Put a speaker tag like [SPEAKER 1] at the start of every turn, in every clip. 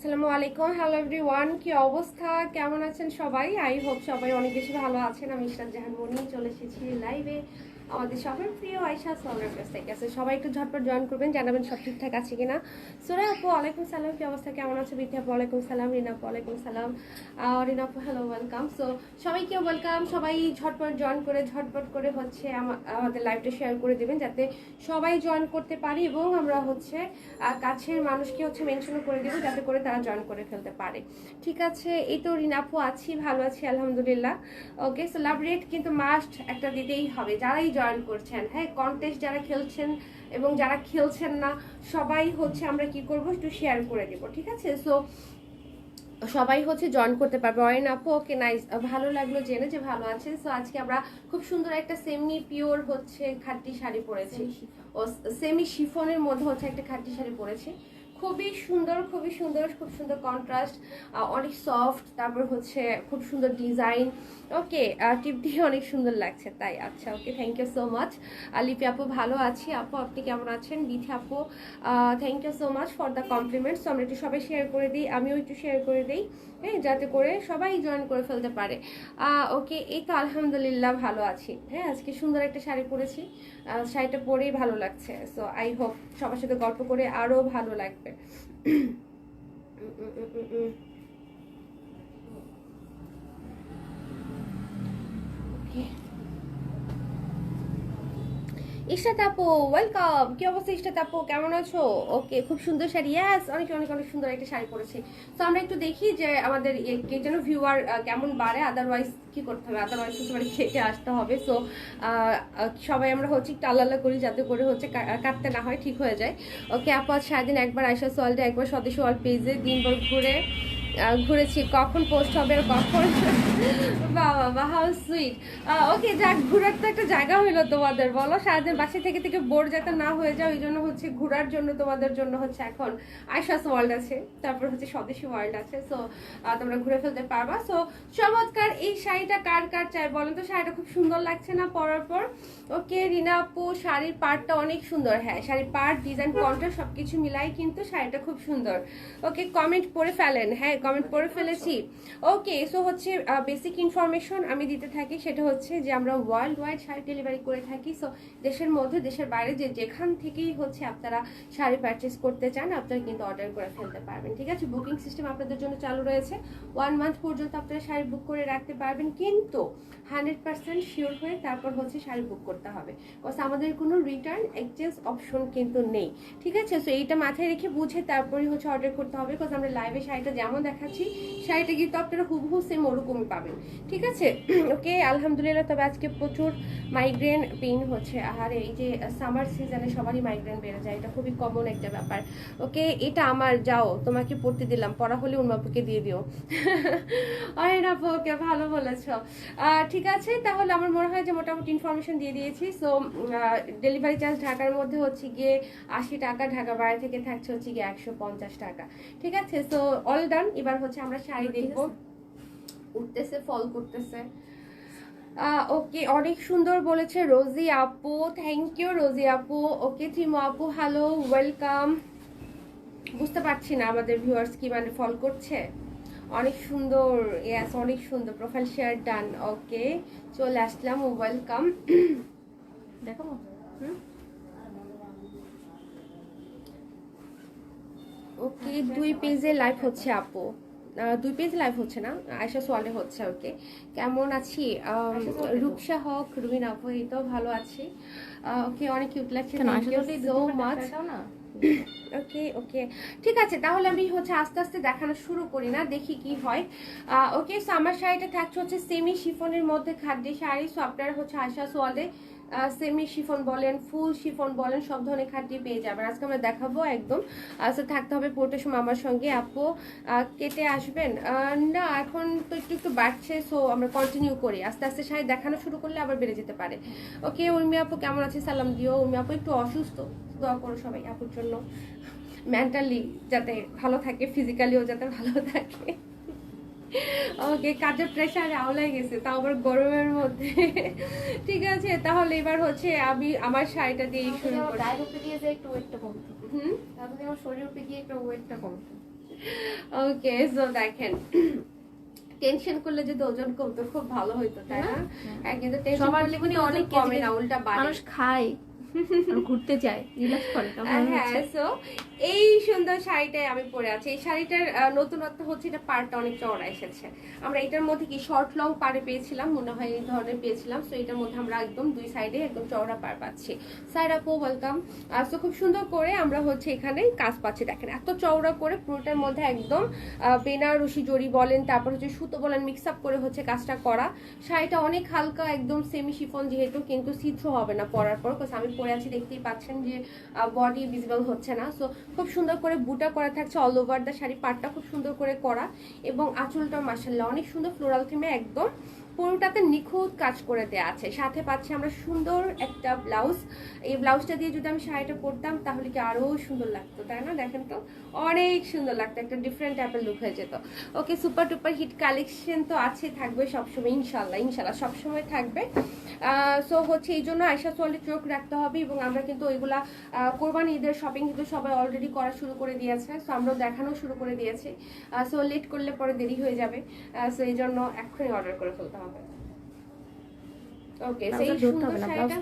[SPEAKER 1] আসসালামু আলাইকুম, hello everyone, কি অবস্থা, কেমন আছেন সবাই? আই হোপ সবাই অনেক বেশি ভালো আছেন। আমি ইশরাত জাহান মনি চলে এসেছি লাইভে আমাদের সবার প্রিয় আয়শা সোনার কাছ থেকে। আছে সবাই একটু ঝটপট জয়েন করবেন, জানাবেন সব ঠিকঠাক আছে কিনা। সোরা আপু ওয়ালাইকুম সালাম, কি অবস্থা, কেমন আছো? বিথি আপু ওয়ালাইকুম সালাম, রিনা আপু ওয়ালাইকুম সালাম, রিনা আপু হ্যালো ওয়েলকাম। সো সবাইকে ওয়েলকাম, সবাই ঝটপট জয়েন করে ঝটপট করে হচ্ছে আমাদের লাইভটা শেয়ার করে দেবেন যাতে সবাই জয়েন করতে পারি, এবং আমরা হচ্ছে কাছের মানুষকে হচ্ছে মেনশনও করে দেবো যাতে করে তারা জয়েন করে ফেলতে পারে। ঠিক আছে, এই তো রিনাপু আছি, ভালো আছি আলহামদুলিল্লাহ। ওকে, সো লাভ রেট কিন্তু মাস্ট একটা দিতেই হবে যারাই জয়েন করছেন। হ্যাঁ, কন্টেস্ট যারা খেলছেন এবং যারা খেলছেন না সবাই হচ্ছে আমরা কি করব, একটু শেয়ার করে দেবো। ঠিক আছে, সো সবাই হচ্ছে জয়েন করতে পারবে। অয়ন আপু ওকে নাইস, ভালো লাগলো জেনে যে ভালো আছেন। সো আজকে আমরা খুব সুন্দর একটা সেমি পিওর হচ্ছে খাঁটি শাড়ি পরেছি, ও সেমি শিফনের মধ্যে হচ্ছে একটা খাঁটি শাড়ি পরেছি। খুবই সুন্দর, খুবই সুন্দর, খুব সুন্দর কন্ট্রাস্ট, অনেক সফট, তারপর হচ্ছে খুব সুন্দর ডিজাইন। ওকে, টিপ দিয়ে অনেক সুন্দর লাগছে তাই। আচ্ছা, ওকে, থ্যাংক ইউ সো মাচ। লিপি আপু ভালো আছি, আপু আপনি কেমন আছেন? বিথি আপু thank you so much for the compliments. আমরা একটু সবাই শেয়ার করে দিই, আমিও একটু শেয়ার করে দিই, হ্যাঁ, যাতে করে সবাই জয়েন করে ফেলতে পারে। ওকে, এই তো আলহামদুলিল্লাহ ভালো আছি। হ্যাঁ, আজকে সুন্দর একটা শাড়ি পরেছি, শাড়িটা পরেই ভালো লাগছে। সো আই হোপ সবার সাথে গল্প করে আরও ভালো লাগবে। ইশরাত আপু ওয়েলকাম, কি অবস্থা ইশরাত আপু, কেমন আছো? ওকে, খুব সুন্দর শাড়ি, ইয়াস, অনেক অনেক অনেক সুন্দর একটা শাড়ি পরেছি। তো আমরা একটু দেখি যে আমাদের কে যেন ভিউয়ার কেমন বাড়ে, আদারওয়াইজ কি করতে হবে, আদারওয়াইজ হচ্ছে মানে খেটে আসতে হবে। সো সবাই আমরা হচ্ছে একটু আল্লাহ করি যাতে করে হচ্ছে কাটতে না হয়, ঠিক হয়ে যায়। ওকে আপু, আজ সারাদিন একবার আয়শা সোয়ালটা, একবার স্বদেশ ওয়াল পেজে দিনভর ঘুরেছি, কখন পোস্ট হবে আর কখন বাবা বা হাউ সুইট। ওকে, যাক, ঘোরার তো একটা জায়গা হইলো তোমাদের, বলো, সারাদিন বাসা থেকে থেকে বোর যাতে না হয়ে যাও, এই জন্য হচ্ছে ঘোরার জন্য তোমাদের জন্য হচ্ছে এখন আইশাস ওয়ার্ল্ড আছে, তারপর হচ্ছে স্বদেশী ওয়ার্ল্ড আছে। সো তোমরা ঘুরে ফেলতে পারবা। সো চমৎকার এই শাড়িটা কার কার চাই বলেন তো? শাড়িটা খুব সুন্দর লাগছে না পরার পর? ওকে রিনা আপু, শাড়ির পার্টটা অনেক সুন্দর। হ্যাঁ, শাড়ির পার্ট, ডিজাইন, কন্ট্রাস্ট সবকিছু মিলাই কিন্তু শাড়িটা খুব সুন্দর। ওকে, কমেন্ট পড়ে ফেলেন। হ্যাঁ, কমেন্ট পড়ে ফেলেছি। ওকে, সো হচ্ছে বেসিক ইনফরমেশন আমি দিতে থাকি, সেটা হচ্ছে যে আমরা ওয়ার্ল্ড ওয়াইড শাড়ি ডেলিভারি করে থাকি। সো দেশের মধ্যে দেশের বাইরে যেখান থেকেই হচ্ছে আপনারা শাড়ি পারচেস করতে চান আপনারা কিন্তু অর্ডার করে ফেলতে পারবেন। ঠিক আছে, বুকিং সিস্টেম আপনাদের জন্য চালু রয়েছে, 1 মান্থ পর্যন্ত আপনারা শাড়ি বুক করে রাখতে পারবেন, কিন্তু 100% শিওর হয়ে তারপর হচ্ছে শাড়ি বুক করতে হবে, বিকজ আমাদের কোনো রিটার্ন এক্সচেঞ্জ অপশন কিন্তু নেই। ঠিক আছে, সো এইটা মাথায় রেখে বুঝে তারপরে হচ্ছে অর্ডার করতে হবে, বিকজ আমরা লাইভে শাড়িটা যেমন দেখাচ্ছি শাড়িটা কিন্তু আপনারা হুবহু সেম ওরকমই পাবেন। ঠিক আছে, ওকে আলহামদুলিল্লাহ। তবে আজকে প্রচুর মাইগ্রেন পেইন হচ্ছে, আর এই যে সামার সিজনে সবারই মাইগ্রেন বেড়ে যায়, এটা খুবই কমন একটা ব্যাপার। ওকে, এটা আমার, যাও তোমাকে পড়তে দিলাম, পড়া হলে উন্মাপুকে দিয়ে দিও। আরে না, ওকে, ভালো বলেছ। ঠিক আছে, তাহলে আমার মনে হয় যে মোটামুটি ইনফরমেশন দিয়ে দিয়েছি। সো ডেলিভারি চার্জ ঢাকার মধ্যে হচ্ছে গিয়ে 80 টাকা, ঢাকা বাইরে থেকে থাকছে হচ্ছে গিয়ে 150 টাকা। ঠিক আছে, সো অল ডান। এবার হচ্ছে আমরা শাড়ি দেখবো। উঠতেছে, ফল করতেছে। ওকে, অনেক সুন্দর বলেছে রোজি আপু, থ্যাংক ইউ রোজি আপু। ওকে, থিমো আপু হ্যালো ওয়েলকাম। বুঝতে পারছি না আমাদের ভিউয়ার্স কি মানে ফল করছে। অনেক সুন্দর, ইয়াস, অনেক সুন্দর, প্রোফাইল শেয়ার ডান। ওকে, চলে আসলাম, ওয়েলকাম। দেখো, ওকে, 2 পেজে লাইভ হচ্ছে আপু, 2 পেজ লাইভ হচ্ছে না, আয়শা সোয়ালে হচ্ছে। ওকে, কেমন আছি? রূপসা হক, রুবিন আপু, এই তো ভালো আছি। ওকে, অনেক কিউট লাগছে, থ্যাংক ইউ সো মাচ। ওকে ওকে, ঠিক আছে, তাহলে আমি হচ্ছে আস্তে আস্তে দেখানো শুরু করি, না দেখি কি হয়। ওকে, সো আমার শাড়িটা থাকছে হচ্ছে সেমি শিফনের মধ্যে খাদ্যি শাড়ি। সো আপনারা হচ্ছে আয়শা সোয়ালে সেমি শিফন বলেন, ফুল শিফন বলেন, সব ধরনের খাদ্য পেয়ে যাবেন। আজকে আমরা দেখাবো একদম। সো থাকতে হবে পুরোটার সময় আমার সঙ্গে। আপু কেটে আসবেন? না, এখন তো একটু একটু বাড়ছে, সো আমরা কন্টিনিউ করি, আস্তে আস্তে শাড়ি দেখানো শুরু করলে আবার বেড়ে যেতে পারে। ওকে, উর্মি আপু কেমন আছে? সালাম দিও। উর্মি আপু একটু অসুস্থ, দোয়া করো সবাই আপুর জন্য, মেন্টালি যাতে ভালো থাকে, ফিজিক্যালিও যাতে ভালো থাকে। ওকে, কাজের প্রেশারে আওলাই গেছে, তাও আবার গরমের মধ্যে। ঠিক আছে, তাহলে এবার হচ্ছে আমি আমার শাড়িটা দিয়ে শুরু করি।
[SPEAKER 2] একটু ওয়েটটা কমতো। তাহলে আমার শরীর উপরে গিয়ে একটু ওয়েটটা কমতো।
[SPEAKER 1] ওকে, সো দেখেন টেনশন করলে যদি ওজন কমতো খুব ভালো হইতো, তাই না? হ্যাঁ, কিন্তু টেনশন করলে মানে অনেক কমে না, উল্টা বাড়ে।
[SPEAKER 2] মানুষ খায়, ঘুরতে যায়, রিল্যাক্স করে।
[SPEAKER 1] হ্যাঁ, সো এই সুন্দর শাড়িটাই আমি পরে আছি। এই শাড়িটার নতুনত্ব হচ্ছে এটা পাড়টা অনেক চওড়া এসেছে। আমরা এটার মধ্যে কি শর্ট লং পাড়ে পেয়েছিলাম, মনে হয় এই ধরনের পেয়েছিলাম। সো এটার মধ্যে আমরা একদম দুই সাইডে একদম চওড়া পাড় পাচ্ছি। সাইড আপু ওয়েলকাম। সো খুব সুন্দর করে আমরা হচ্ছে এখানে কাজ পাচ্ছি, দেখেন এত চওড়া করে পুরোটার মধ্যে একদম বেনারসি জড়ি বলেন, তারপর হচ্ছে সুতো বলেন, মিক্স আপ করে হচ্ছে কাজটা করা। শাড়িটা অনেক হালকা, একদম সেমি শিফন যেহেতু, কিন্তু সিথ্রো হবে না পরার পর, বিকজ আমি পরে আছি দেখতেই পাচ্ছেন যে বডি ভিজিবল হচ্ছে না। সো খুব সুন্দর করে বুটা করা থাকছে অল ওভার দ্য শাড়ি, পাটটা খুব সুন্দর করে করা, এবং আঁচলটা মাশাআল্লাহ অনেক সুন্দর ফ্লোরাল থিমে একদম পুরোটাতে নিখুঁত কাজ করে দেওয়া আছে। সাথে পাচ্ছি আমরা সুন্দর একটা ব্লাউজ। এই ব্লাউজটা দিয়ে যদি আমি শাড়িটা পরতাম তাহলে কি আরো সুন্দর লাগতো, তাই না? দেখেন তো অনেক সুন্দর লাগতো, একটা ডিফারেন্ট টাইপের লুক হয়ে যেত। ওকে, সুপার টুপার হিট কালেকশন তো আছে, থাকবে সবসময়, ইনশাল্লাহ ইনশাল্লাহ সবসময় থাকবে। সো হচ্ছে এই জন্য আয়শা সোয়ালে চোখ রাখতে হবে, এবং আমরা কিন্তু ওইগুলা কোরবানি ঈদের শপিং কিন্তু সবাই অলরেডি করা শুরু করে দিয়েছে। সো আমরাও দেখানো শুরু করে দিয়েছি। সো লেট করলে পরে দেরি হয়ে যাবে। সো এই জন্য এখনই অর্ডার করে ফেলতে হবে। ওকে, সেই সুন্দর শাড়িটা,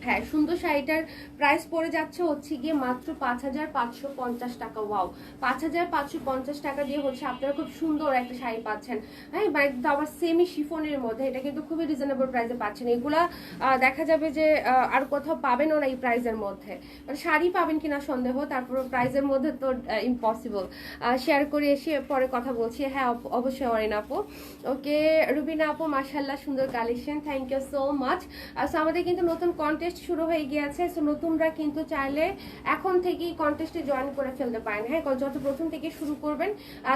[SPEAKER 1] হ্যাঁ সুন্দর শাড়িটার প্রাইস পড়ে যাচ্ছে হচ্ছে গিয়ে মাত্র 5550 টাকা। ওয়াও, 5550 টাকা দিয়ে হচ্ছে আপনারা খুব সুন্দর একটা শাড়ি পাচ্ছেন। হ্যাঁ, মানে আবার সেমি শিফনের মধ্যে, এটা কিন্তু খুবই রিজনেবল প্রাইসে পাচ্ছেন। এগুলা দেখা যাবে যে আর কোথাও পাবেনও না এই প্রাইসের মধ্যে, মানে শাড়ি পাবেন কিনা সন্দেহ, তারপর প্রাইসের মধ্যে তো ইম্পসিবল। শেয়ার করে এসে পরে কথা বলছি। হ্যাঁ অবশ্যই অরিন আপু। ওকে, রুবিনা আপু মাশাআল্লাহ সুন্দর collection, thank you so much. So আমাদের কিন্তু নতুন কন্টেস্ট শুরু হয়ে গিয়েছে। সো নতুনরা কিন্তু চাইলে এখন থেকেই কন্টেস্টে জয়েন করে ফেলতে পারেন। হ্যাঁ, যত প্রথম থেকে শুরু করবেন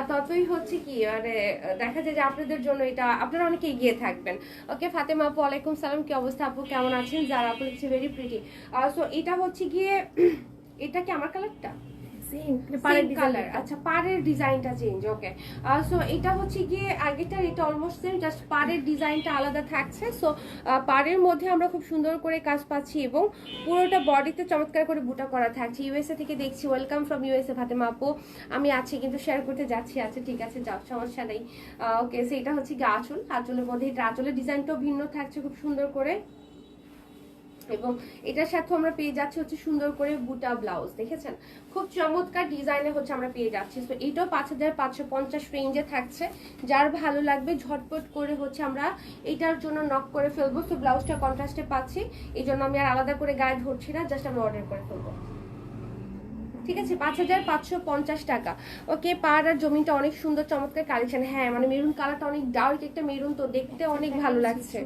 [SPEAKER 1] ততই হচ্ছে কি মানে দেখা যায় যে আপনাদের জন্য এটা, আপনারা অনেকে এগিয়ে থাকবেন। ওকে, ফাতেমা আপু ওয়ালাইকুম সালাম, কি অবস্থা আপু, কেমন আছেন? যারা আপু লিখছে ভেরি প্রিটি। সো এটা হচ্ছে গিয়ে এটা কি আমার কালারটা কালার? আচ্ছা, পাড়ের ডিজাইনটা চেঞ্জ। ওকে, সো এটা হচ্ছে গিয়ে আগেটার এটা অলমোস্ট সেম, জাস্ট পাড়ের ডিজাইনটা আলাদা থাকছে। সো পাড়ের মধ্যে আমরা খুব সুন্দর করে কাজ পাচ্ছি, এবং পুরোটা বডিতে চমৎকার করে বুটা করা থাকছে। ইউএসএ থেকে দেখছি, ওয়েলকাম ফ্রম ইউএসএ ফাতেমা আপু। আমি আছি কিন্তু শেয়ার করতে যাচ্ছি। আচ্ছা ঠিক আছে, যাও, সমস্যা নেই। ওকে, সো এটা হচ্ছে গিয়ে আঁচল, আঁচলের মধ্যে এটা আঁচলের ডিজাইনটাও ভিন্ন থাকছে খুব সুন্দর করে, এবং এটার সাথে আমরা পেয়ে যাচ্ছি হচ্ছে সুন্দর করে বুটা ব্লাউজ। দেখেছেন খুব চমৎকার ডিজাইনে হচ্ছে আমরা পেয়ে যাচ্ছি। তো এটাও 5550 রেঞ্জে থাকছে। যার ভালো লাগবে ঝটপট করে হচ্ছে আমরা এটার জন্য নক করে ফেলবো। তো ব্লাউজটা কন্ট্রাস্টে পাচ্ছি, এই জন্য আমি আর আলাদা করে গায়ে ধরছি না, জাস্ট আমরা অর্ডার করে ফেলবো। ঠিক আছে, 5550 টাকা। ওকে, পাড় আর জমিনটা অনেক সুন্দর চমৎকার কালেকশন। হ্যাঁ, মানে মেরুন কালারটা অনেক ডার্ক একটা মেরুন, তো দেখতে অনেক ভালো লাগছে।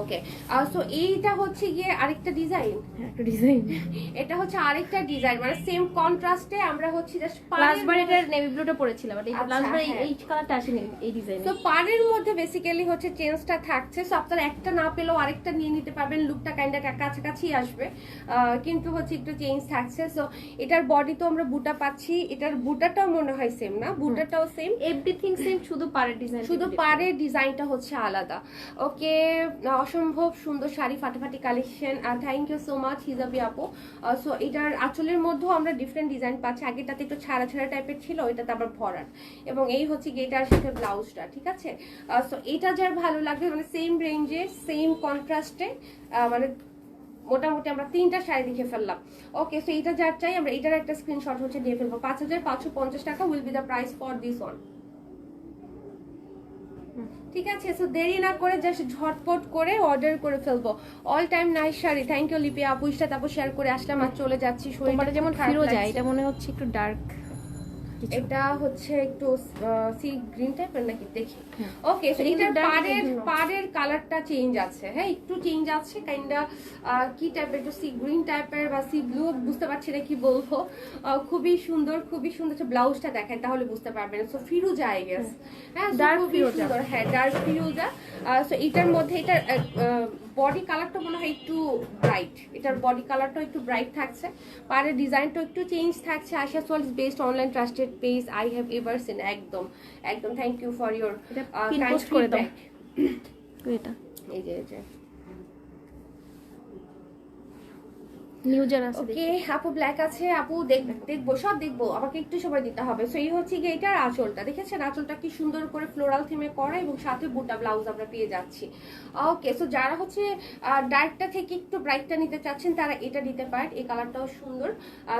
[SPEAKER 1] ওকে, সো এইটা হচ্ছে গিয়ে আরেকটা ডিজাইন, এটা হচ্ছে আরেকটা ডিজাইন, মানে সেম কন্ট্রাস্টে আমরা হচ্ছে জাস্ট
[SPEAKER 2] লাস্টবার এটা নেভি ব্লুটা পড়েছিলাম, বাট এই লাস্টবার এই কালারটা আসেনি এই ডিজাইনে।
[SPEAKER 1] তো পাড়ের মধ্যে বেসিক্যালি হচ্ছে চেঞ্জটা থাকছে। সো আপনারা একটা না পেলেও আরেকটা নিয়ে নিতে পারবেন, লুকটা কাইন্ডা কাছাকাছি আসবে, কিন্তু হচ্ছে একটু চেঞ্জ থাকছে। সো এটার বডি তো আমরা বুটা পাচ্ছি, এটার বুটাটাও মনে হয় সেম, না? বুটাটাও সেম,
[SPEAKER 2] এভরিথিং সেম, শুধু পাড়ের ডিজাইন,
[SPEAKER 1] শুধু পাড়ের ডিজাইনটা হচ্ছে আলাদা। ওকে, অসম্ভব সুন্দর শাড়ি, ফাটাফাটি collection, thank you so much হিজাবি আপু। সো এটার আঁচলের মধ্যেও আমরা ডিফারেন্ট ডিজাইন পাচ্ছি। আগেটাতে একটু ছাড়া ছাড়া টাইপের ছিল, এটাতে আবার ভরাট, এবং এই হচ্ছে এটার সাথে ব্লাউজটা। ঠিক আছে, সো এটা যার ভালো লাগবে, মানে সেম রেঞ্জে সেম কন্ট্রাস্টে, মানে মোটামুটি আমরা তিনটা শাড়ি দেখে ফেললাম। ওকে, সো এটা যার চাই আমরা এটার একটা স্ক্রিনশট হচ্ছে দিয়ে ফেলবো। 5550 টাকা will be the price for this one. ঠিক আছে, সো দেরি না করে জাস্ট ঝটপট করে অর্ডার করে ফেলবো। All time nice sari, thank you Lipi আপু। ইস্টা তারপর শেয়ার করে আসলাম আর চলে যাচ্ছি।
[SPEAKER 2] শরীরটা যেমন ফিরোজা, এটা মনে হচ্ছে একটু ডার্ক,
[SPEAKER 1] এটা হচ্ছে একটু সি গ্রিন টাইপের নাকি দেখি। ওকে, সো এটার পাড়ের কালারটা চেঞ্জ আছে। হ্যাঁ, একটু চেঞ্জ আছে, কাইন্ডা কি টাইপের, একটু সি গ্রিন টাইপের বা সি ব্লু, বুঝতে পারছি না কি বলবো। খুবই সুন্দর, খুবই সুন্দর। ব্লাউজটা দেখেন তাহলে বুঝতে পারবেন। সো ফিরোজা আই গেস, হ্যাঁ ডার্ক ফিরোজা, হ্যাঁ ডার্ক ফিরোজা। সো এটার মধ্যে এটার বডি কালারটা মনে হয় একটু ব্রাইট, এটার বডি কালারটা একটু ব্রাইট থাকছে, পাড়ের ডিজাইনটা একটু চেঞ্জ থাকছে। আশা সোয়ালস best online trusted page I have ever seen. একদম একদম, thank you for your kind feedback. এটা এই যে
[SPEAKER 2] নিউ জার আছে
[SPEAKER 1] ওকে আপু ব্ল্যাক আছে আপু দেখবো সব দেখবো, আমাকে একটু সময় দিতে হবে। সো এই হচ্ছে কি এটার আঁচলটা, দেখেছেন আঁচলটা কি সুন্দর করে ফ্লোরাল থিমে করা এবং সাথে বুটা ব্লাউজ আমরা পেয়ে যাচ্ছি। ওকে সো যারা হচ্ছে ডার্কটা থেকে একটু ব্রাইটটা নিতে চাচ্ছেন তারা এটা নিতে পারেন, এই কালারটাও সুন্দর।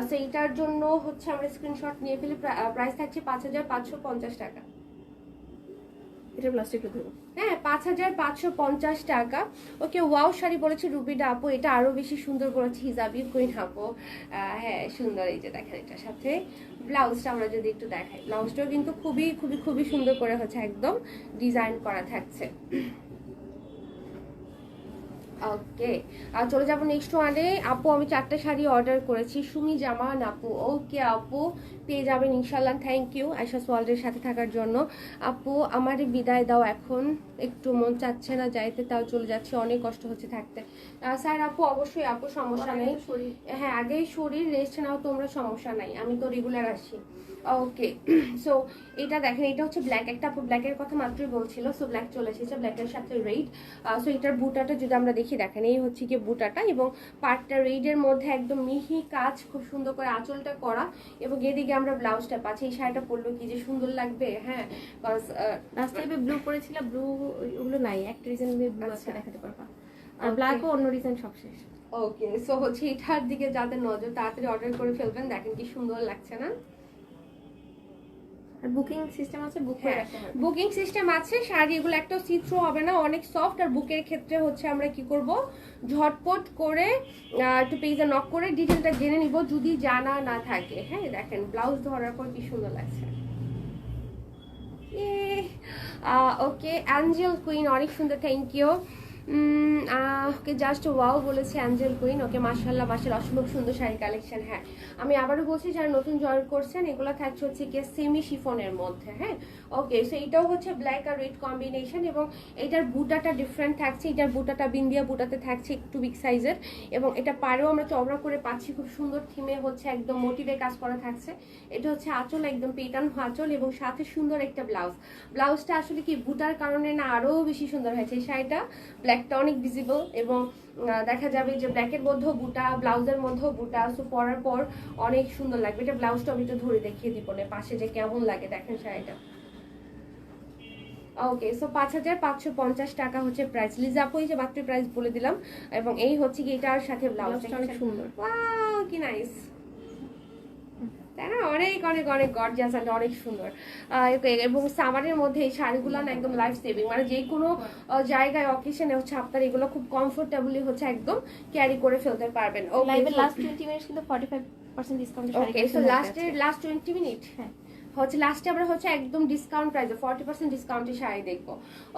[SPEAKER 1] সো এইটার জন্য হচ্ছে আমরা স্ক্রিনশট নিয়ে ফেলি। প্রাইস থাকছে 5550 টাকা।
[SPEAKER 2] এটা প্লাস্টিক দেবো।
[SPEAKER 1] হ্যাঁ 5550 টাকা। ওকে ওয়াও শাড়ি বলেছে রুবিডা আপু, এটা আরো বেশি সুন্দর বলেছে হিজাবি কুইন আপু। হ্যাঁ সুন্দর, এই যে দেখেন এটার সাথে ব্লাউজটা আমরা যদি একটু দেখাই, ব্লাউজটাও কিন্তু খুবই খুবই খুবই সুন্দর করে হচ্ছে একদম ডিজাইন করা থাকছে। ওকে আর চলে যাবো নেক্সট ওয়ানে। আপু আমি 4টা শাড়ি অর্ডার করেছি, সুমি জামান আপু। ওকে আপু পেয়ে যাবেন ইনশাল্লাহ, থ্যাংক ইউ আয়শাস ওয়ার্ল্ডের সাথে থাকার জন্য। আপু আমার বিদায় দাও, এখন একটু মন চাচ্ছে না যাইতে, তাও চলে যাচ্ছে, অনেক কষ্ট হচ্ছে থাকতে। স্যার আপু অবশ্যই আপু সমস্যা নেই, হ্যাঁ আগেই শরীর রেস্ট নাও তোমরা, সমস্যা নাই, আমি তো রেগুলার আসি। ওকে সো এটা দেখেন, এটা হচ্ছে ব্ল্যাক, একটা আপু ব্ল্যাকের কথা মাত্রই বলছিল। সো ব্ল্যাক চলে এসেছে, ব্ল্যাকের সাথে রেড। সো এটার বুটাটা যদি আমরা দেখি, দেখেন এই হচ্ছে কি বুটাটা এবং পার্টটা রেডের মধ্যে একদম মিহি কাজ, খুব সুন্দর করে আঁচলটা করা এবং এদিকে আমরা ব্লাউজটা পাচ্ছি। এই শাড়িটা পরলেও কি যে সুন্দর লাগবে। হ্যাঁ
[SPEAKER 2] লাস্ট টাইমে ব্লু পরেছিলাম, ব্লু ওগুলো নাই, একটা রিজন ব্লু আছে দেখাতে পারবা, আর
[SPEAKER 1] Okay.
[SPEAKER 2] ব্ল্যাক ও অন্য রিজন সব শেষ।
[SPEAKER 1] ওকে সো হচ্ছে এটার দিকে যাদের নজর তাড়াতাড়ি অর্ডার করে ফেলবেন, দেখেন কি সুন্দর লাগছে না।
[SPEAKER 2] আর বুকিং সিস্টেম আছে, বুক করে রাখতে হবে।
[SPEAKER 1] বুকিং সিস্টেম আছে, শাড়ি এগুলো একটা সি থ্রু হবে না, অনেক সফট। আর বুকের ক্ষেত্রে হচ্ছে আমরা কি করব, ঝটপট করে একটু পেজে নক করে ডিটেলটা জেনে নিব যদি জানা না থাকে। হ্যাঁ দেখেন ব্লাউজ ধরার পর কি সুন্দর লাগছে। ওকে অ্যাঞ্জেল কুইন অনেক সুন্দর, thank you. Okay just wow বলেছে অ্যাঞ্জেল কুইন। ওকে মাশাআল্লাহ মাশাআল্লাহ, অসম্ভব সুন্দর শাড়ি কালেকশন। হ্যাঁ আমি আবারও বলছি যারা নতুন জয়েন করছেন, এগুলো থাকছে হচ্ছে কি সেমি শিফনের মধ্যে। হ্যাঁ ওকে সো এটাও হচ্ছে ব্ল্যাক আর রেড কম্বিনেশন এবং এটার বুটাটা ডিফারেন্ট থাকছে। এটার বুটাটা বিন্দিয়া বুটাতে থাকছে একটু বিগ সাইজের এবং এটা পাড়েও আমরা চওড়া করে পাচ্ছি, খুব সুন্দর থিমে হচ্ছে একদম মোটিভে কাজ করা থাকছে। এটা হচ্ছে আঁচল, একদম পেটানো আঁচল এবং সাথে সুন্দর একটা ব্লাউজ। ব্লাউজটা আসলে কি বুটার কারণে না আরো বেশি সুন্দর হয়েছে। এই শাড়িটা ব্ল্যাকটা অনেক ভিজিবল এবং দেখা যাবে যে ব্ল্যাকের মধ্যেও বুটা, ব্লাউজের মধ্যেও বুটা। সো পরার পর অনেক সুন্দর লাগবে। এটা ব্লাউজটা আমি একটু ধরে দেখিয়ে দিব না পাশে যে কেমন লাগে, দেখেন শাড়িটা। ওকে সো 5550 টাকা হচ্ছে প্রাইস। লিজা আপু এই যে মাত্র প্রাইস বলে দিলাম এবং এই হচ্ছে কি এটার সাথে ব্লাউজটা
[SPEAKER 2] অনেক সুন্দর।
[SPEAKER 1] ওয়াও কি নাইস, তাই না? অনেক অনেক অনেক গর্জিয়াস আর অনেক সুন্দর। এবং সামারের মধ্যে এই শাড়িগুলো না একদম লাইফ সেভিং, মানে যে কোনো জায়গায় অকেশনে হচ্ছে আপনার এগুলো খুব কমফোর্টেবলি হচ্ছে একদম ক্যারি করে ফেলতে পারবেন।
[SPEAKER 2] লাইভের লাস্ট 20 মিনিটস কিন্তু 45% ডিসকাউন্টে sari.
[SPEAKER 1] Okay so last 20 minute
[SPEAKER 2] হ্যাঁ
[SPEAKER 1] হচ্ছে লাস্টে আমরা হচ্ছে একদম ডিসকাউন্ট প্রাইসে 40% ডিসকাউন্টে শাড়ি দেখবো।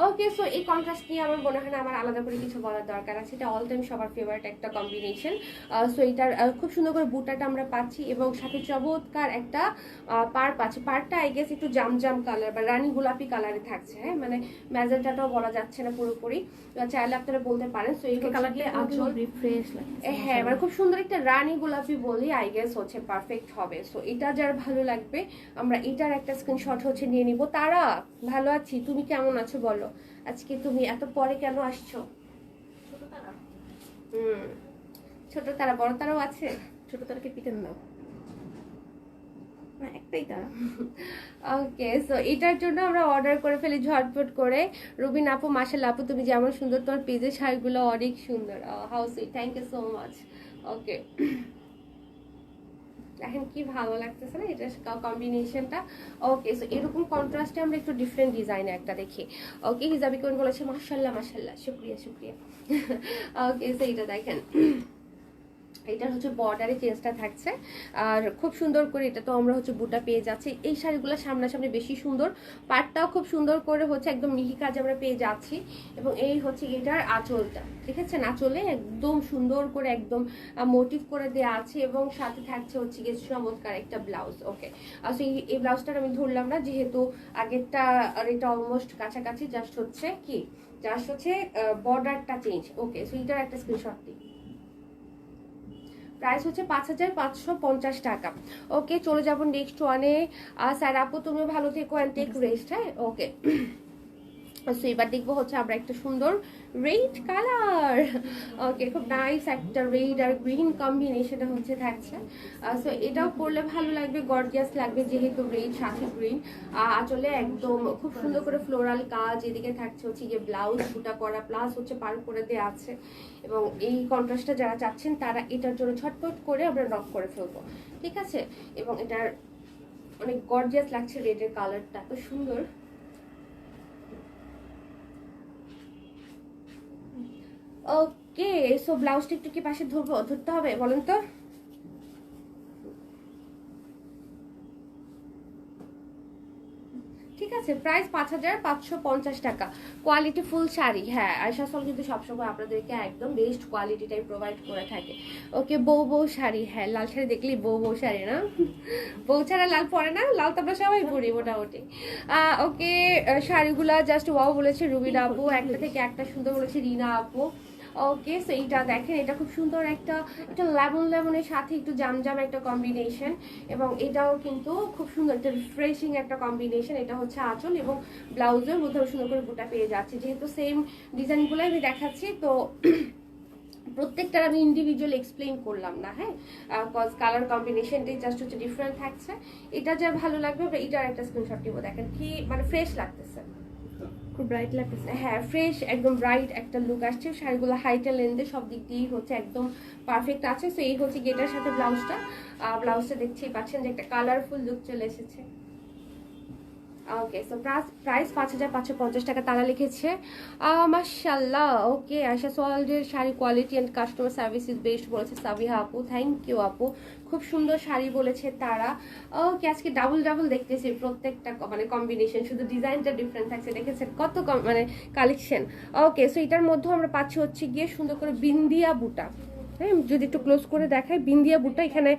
[SPEAKER 1] ওকে সো এই কন্ট্রাস্ট নিয়ে আমার মনে হয় না আমার আলাদা করে কিছু বলার দরকার আছে, এটা অল টাইম সবার ফেভারিট একটা কম্বিনেশন। সো এটার খুব সুন্দর করে বুটাটা আমরা পাচ্ছি এবং সাথে চমৎকার একটা পার পাচ্ছি। পারটা আই গেস একটু জাম কালার বা রানী গোলাপি কালারে থাকছে। হ্যাঁ মানে ম্যাজেন্টাটাও বলা যাচ্ছে না পুরোপুরি, চাইলে আপনারা বলতে পারেন। সো এই কালারটা আঁচল
[SPEAKER 2] রিফ্রেশ লাগে।
[SPEAKER 1] হ্যাঁ মানে খুব সুন্দর একটা রানী গোলাপি বলি আই গেস হচ্ছে পারফেক্ট হবে। সো এটা যার ভালো লাগবে আমরা এটার একটা স্ক্রিনশট হচ্ছে নিয়ে নিব। তারা ভালো আছি, তুমি কেমন আছো বলো? আজকে তুমি এত পরে কেন আসছো? ছোট তারা, বড় তারাও আছে।
[SPEAKER 2] ছোট তারাকে পিটান দাও না, একটাই তারা।
[SPEAKER 1] ওকে সো এটার জন্য আমরা অর্ডার করে ফেলি ঝটপট করে। রুবিন আপু মাশাআল্লাহ আপু তুমি যেমন সুন্দর, তোমার পেজের শাড়িগুলো অনেক সুন্দর। How sweet, thank you so much. Okay দেখেন কি ভালো লাগতেছে না এটা কম্বিনেশনটা। ওকে সো এরকম কন্ট্রাস্টে আমরা একটু ডিফারেন্ট ডিজাইনে একটা দেখি। ওকে হিজাবি কোন বলেছে মাশাআল্লাহ মাশাআল্লাহ, শুকরিয়া শুকরিয়া। ওকে সো এটা দেখেন, এটার হচ্ছে বর্ডারে চেঞ্জটা থাকছে আর খুব সুন্দর করে এটা তো আমরা হচ্ছে বুটা পেয়ে যাচ্ছি। এই শাড়িগুলো সামনাসামনি বেশি সুন্দর, পাটটাও খুব সুন্দর করে হচ্ছে একদম মিহি কাজ আমরা পেয়ে যাচ্ছি এবং এই হচ্ছে এটার আঁচলটা, ঠিক আছে আঁচলে একদম সুন্দর করে একদম মোটিভ করে দেওয়া আছে এবং সাথে থাকছে হচ্ছে গিয়ে চমৎকার একটা ব্লাউজ। ওকে আচ্ছা এই ব্লাউজটার আমি ধরলাম না যেহেতু আগেরটা আর এটা অলমোস্ট কাছাকাছি, জাস্ট হচ্ছে বর্ডারটা চেঞ্জ। ওকে সো এটার একটা স্ক্রিনশট দিই। প্রাইস হচ্ছে 5550 টাকা। ওকে চলে যাব নেক্সট ওয়ানে। স্যার আপু তুমি ভালো থেকো অ্যান্ড টেক রেস্ট। হ্যাঁ ওকে সো এবার দেখবো হচ্ছে আমরা একটা সুন্দর রেড কালার। ওকে, খুব নাইস একটা রেড আর গ্রিন কম্বিনেশনে হচ্ছে থাকছে। সো এটাও পরলে ভালো লাগবে, গর্জিয়াস লাগবে, যেহেতু রেড সাথে গ্রিন। আসলে একদম খুব সুন্দর করে ফ্লোরাল কাজ, এদিকে থাকছে হচ্ছে গিয়ে ব্লাউজ বুটা করা, প্লাস হচ্ছে পার করে দেওয়া আছে। এবং এই কন্ট্রাস্টটা যারা চাচ্ছেন তারা এটার জন্য ঝটপট করে আমরা নক করে ফেলবো, ঠিক আছে। এবং এটার অনেক গর্জিয়াস লাগছে, রেডের কালারটা এত সুন্দর। ওকে, সো ব্লাউজটা একটু কি পাশে ধরতে হবে বলেন তো? ঠিক আছে, প্রাইস 5550 টাকা। Quality full sari. হ্যাঁ, আয়শা সল কিন্তু সবসময় আপনাদেরকে একদম বেস্ট কোয়ালিটিটাই প্রোভাইড করে থাকে। ওকে, বউ শাড়ি। হ্যাঁ, লাল শাড়ি দেখলেই বউ শাড়ি না? বউ ছাড়া লাল পরে না, লাল তো আমরা সবাই পরি মোটামুটি। ওকে, শাড়িগুলা জাস্ট ওয়াও বলেছে রুবিনা আপু, একটা থেকে একটা সুন্দর বলেছে রিনা আপু। ওকে, সো এইটা দেখেন, এটা খুব সুন্দর একটা লেমনের সাথে একটু জামজাম একটা কম্বিনেশন। এবং এটাও কিন্তু খুব সুন্দর একটা রিফ্রেশিং একটা কম্বিনেশন। এটা হচ্ছে আঁচল এবং ব্লাউজের মধ্যে সুন্দর করে বুটা পেয়ে যাচ্ছে, যেহেতু সেম ডিজাইনগুলো আমি দেখাচ্ছি তো প্রত্যেকটার আমি ইন্ডিভিজুয়াল এক্সপ্লেইন করলাম না। হ্যাঁ, কজ কালার কম্বিনেশনটাই জাস্ট হচ্ছে ডিফারেন্ট থাকছে। এটা যা ভালো লাগবে এটার একটা স্ক্রিনশট দিব, দেখেন কি মানে ফ্রেশ লাগতেছে,
[SPEAKER 2] খুব ব্রাইট লাগতেছে।
[SPEAKER 1] হ্যাঁ, ফ্রেশ একদম ব্রাইট একটা লুক আসছে। শাড়িগুলো হাইটে লেন্থে সব দিক দিয়েই হচ্ছে একদম পারফেক্ট আছে। সো এই হচ্ছে গেটার সাথে ব্লাউজটা দেখতেই পাচ্ছেন যে একটা কালারফুল লুক চলে এসেছে। ওকে, সো প্রাইস 5550 টাকা তারা লিখেছে। মাশাআল্লাহ। ওকে, আয়শা সোয়ালডের sari quality and customer service is best বলেছে সাবিহা আপু, থ্যাংক ইউ আপু। খুব সুন্দর শাড়ি বলেছে তারা। ওকে, আজকে ডাবল দেখতেছি প্রত্যেকটা মানে কম্বিনেশন, শুধু ডিজাইনটা ডিফারেন্ট থাকছে, দেখেছেন কত মানে কালেকশন। ওকে, সো এটার মধ্যে আমরা পাচ্ছি হচ্ছে গিয়ে সুন্দর করে বিন্দিয়া বুটা। হ্যাঁ, যদি একটু ক্লোজ করে দেখাই, বিন্দিয়া বুটটা এখানে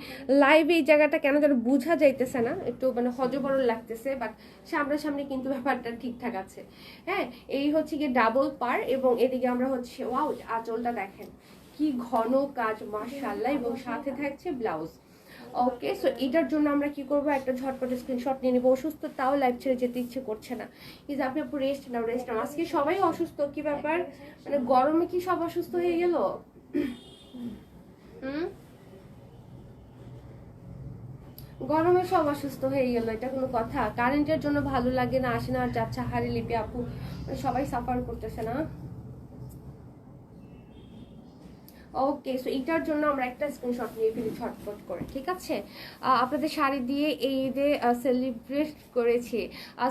[SPEAKER 1] লাইভ এই জায়গাটা কেন যেন বোঝা যাইতেছে না, একটু মানে হজবরল লাগতেছে, বাট সামনাসামনি কিন্তু ব্যাপারটা ঠিকঠাক আছে। হ্যাঁ, এই হচ্ছে গিয়ে ডাবল পার এবং এদিকে আমরা হচ্ছে ওয়াও আঁচলটা দেখেন কি ঘন কাজ মাশাআল্লাহ, এবং সাথে থাকছে ব্লাউজ। ওকে, সো এটার জন্য আমরা কি করব, একটা ঝটপট স্ক্রিনশট নিয়ে নিবো। অসুস্থ তাও লাইভ ছেড়ে যেতে ইচ্ছে করছে না। ইজ আপনি আপু রেস্ট নাও। আজকে সবাই অসুস্থ, কি ব্যাপার মানে গরমে কি সব অসুস্থ হয়ে গেল? গরমে সব অসুস্থ হয়ে গেল, এটা কোনো কথা? কারেন্টের জন্য ভালো লাগে না, আসে না আর যাচ্ছে। হারি লিপি আপু, মানে সবাই সাফার করতেছে না। ওকে, সো এটার জন্য আমরা একটা স্ক্রিনশট নিয়ে ফেলি ঝটপট করে, ঠিক আছে। আপনাদের শাড়ি দিয়ে এই ঈদে সেলিব্রেট করেছি।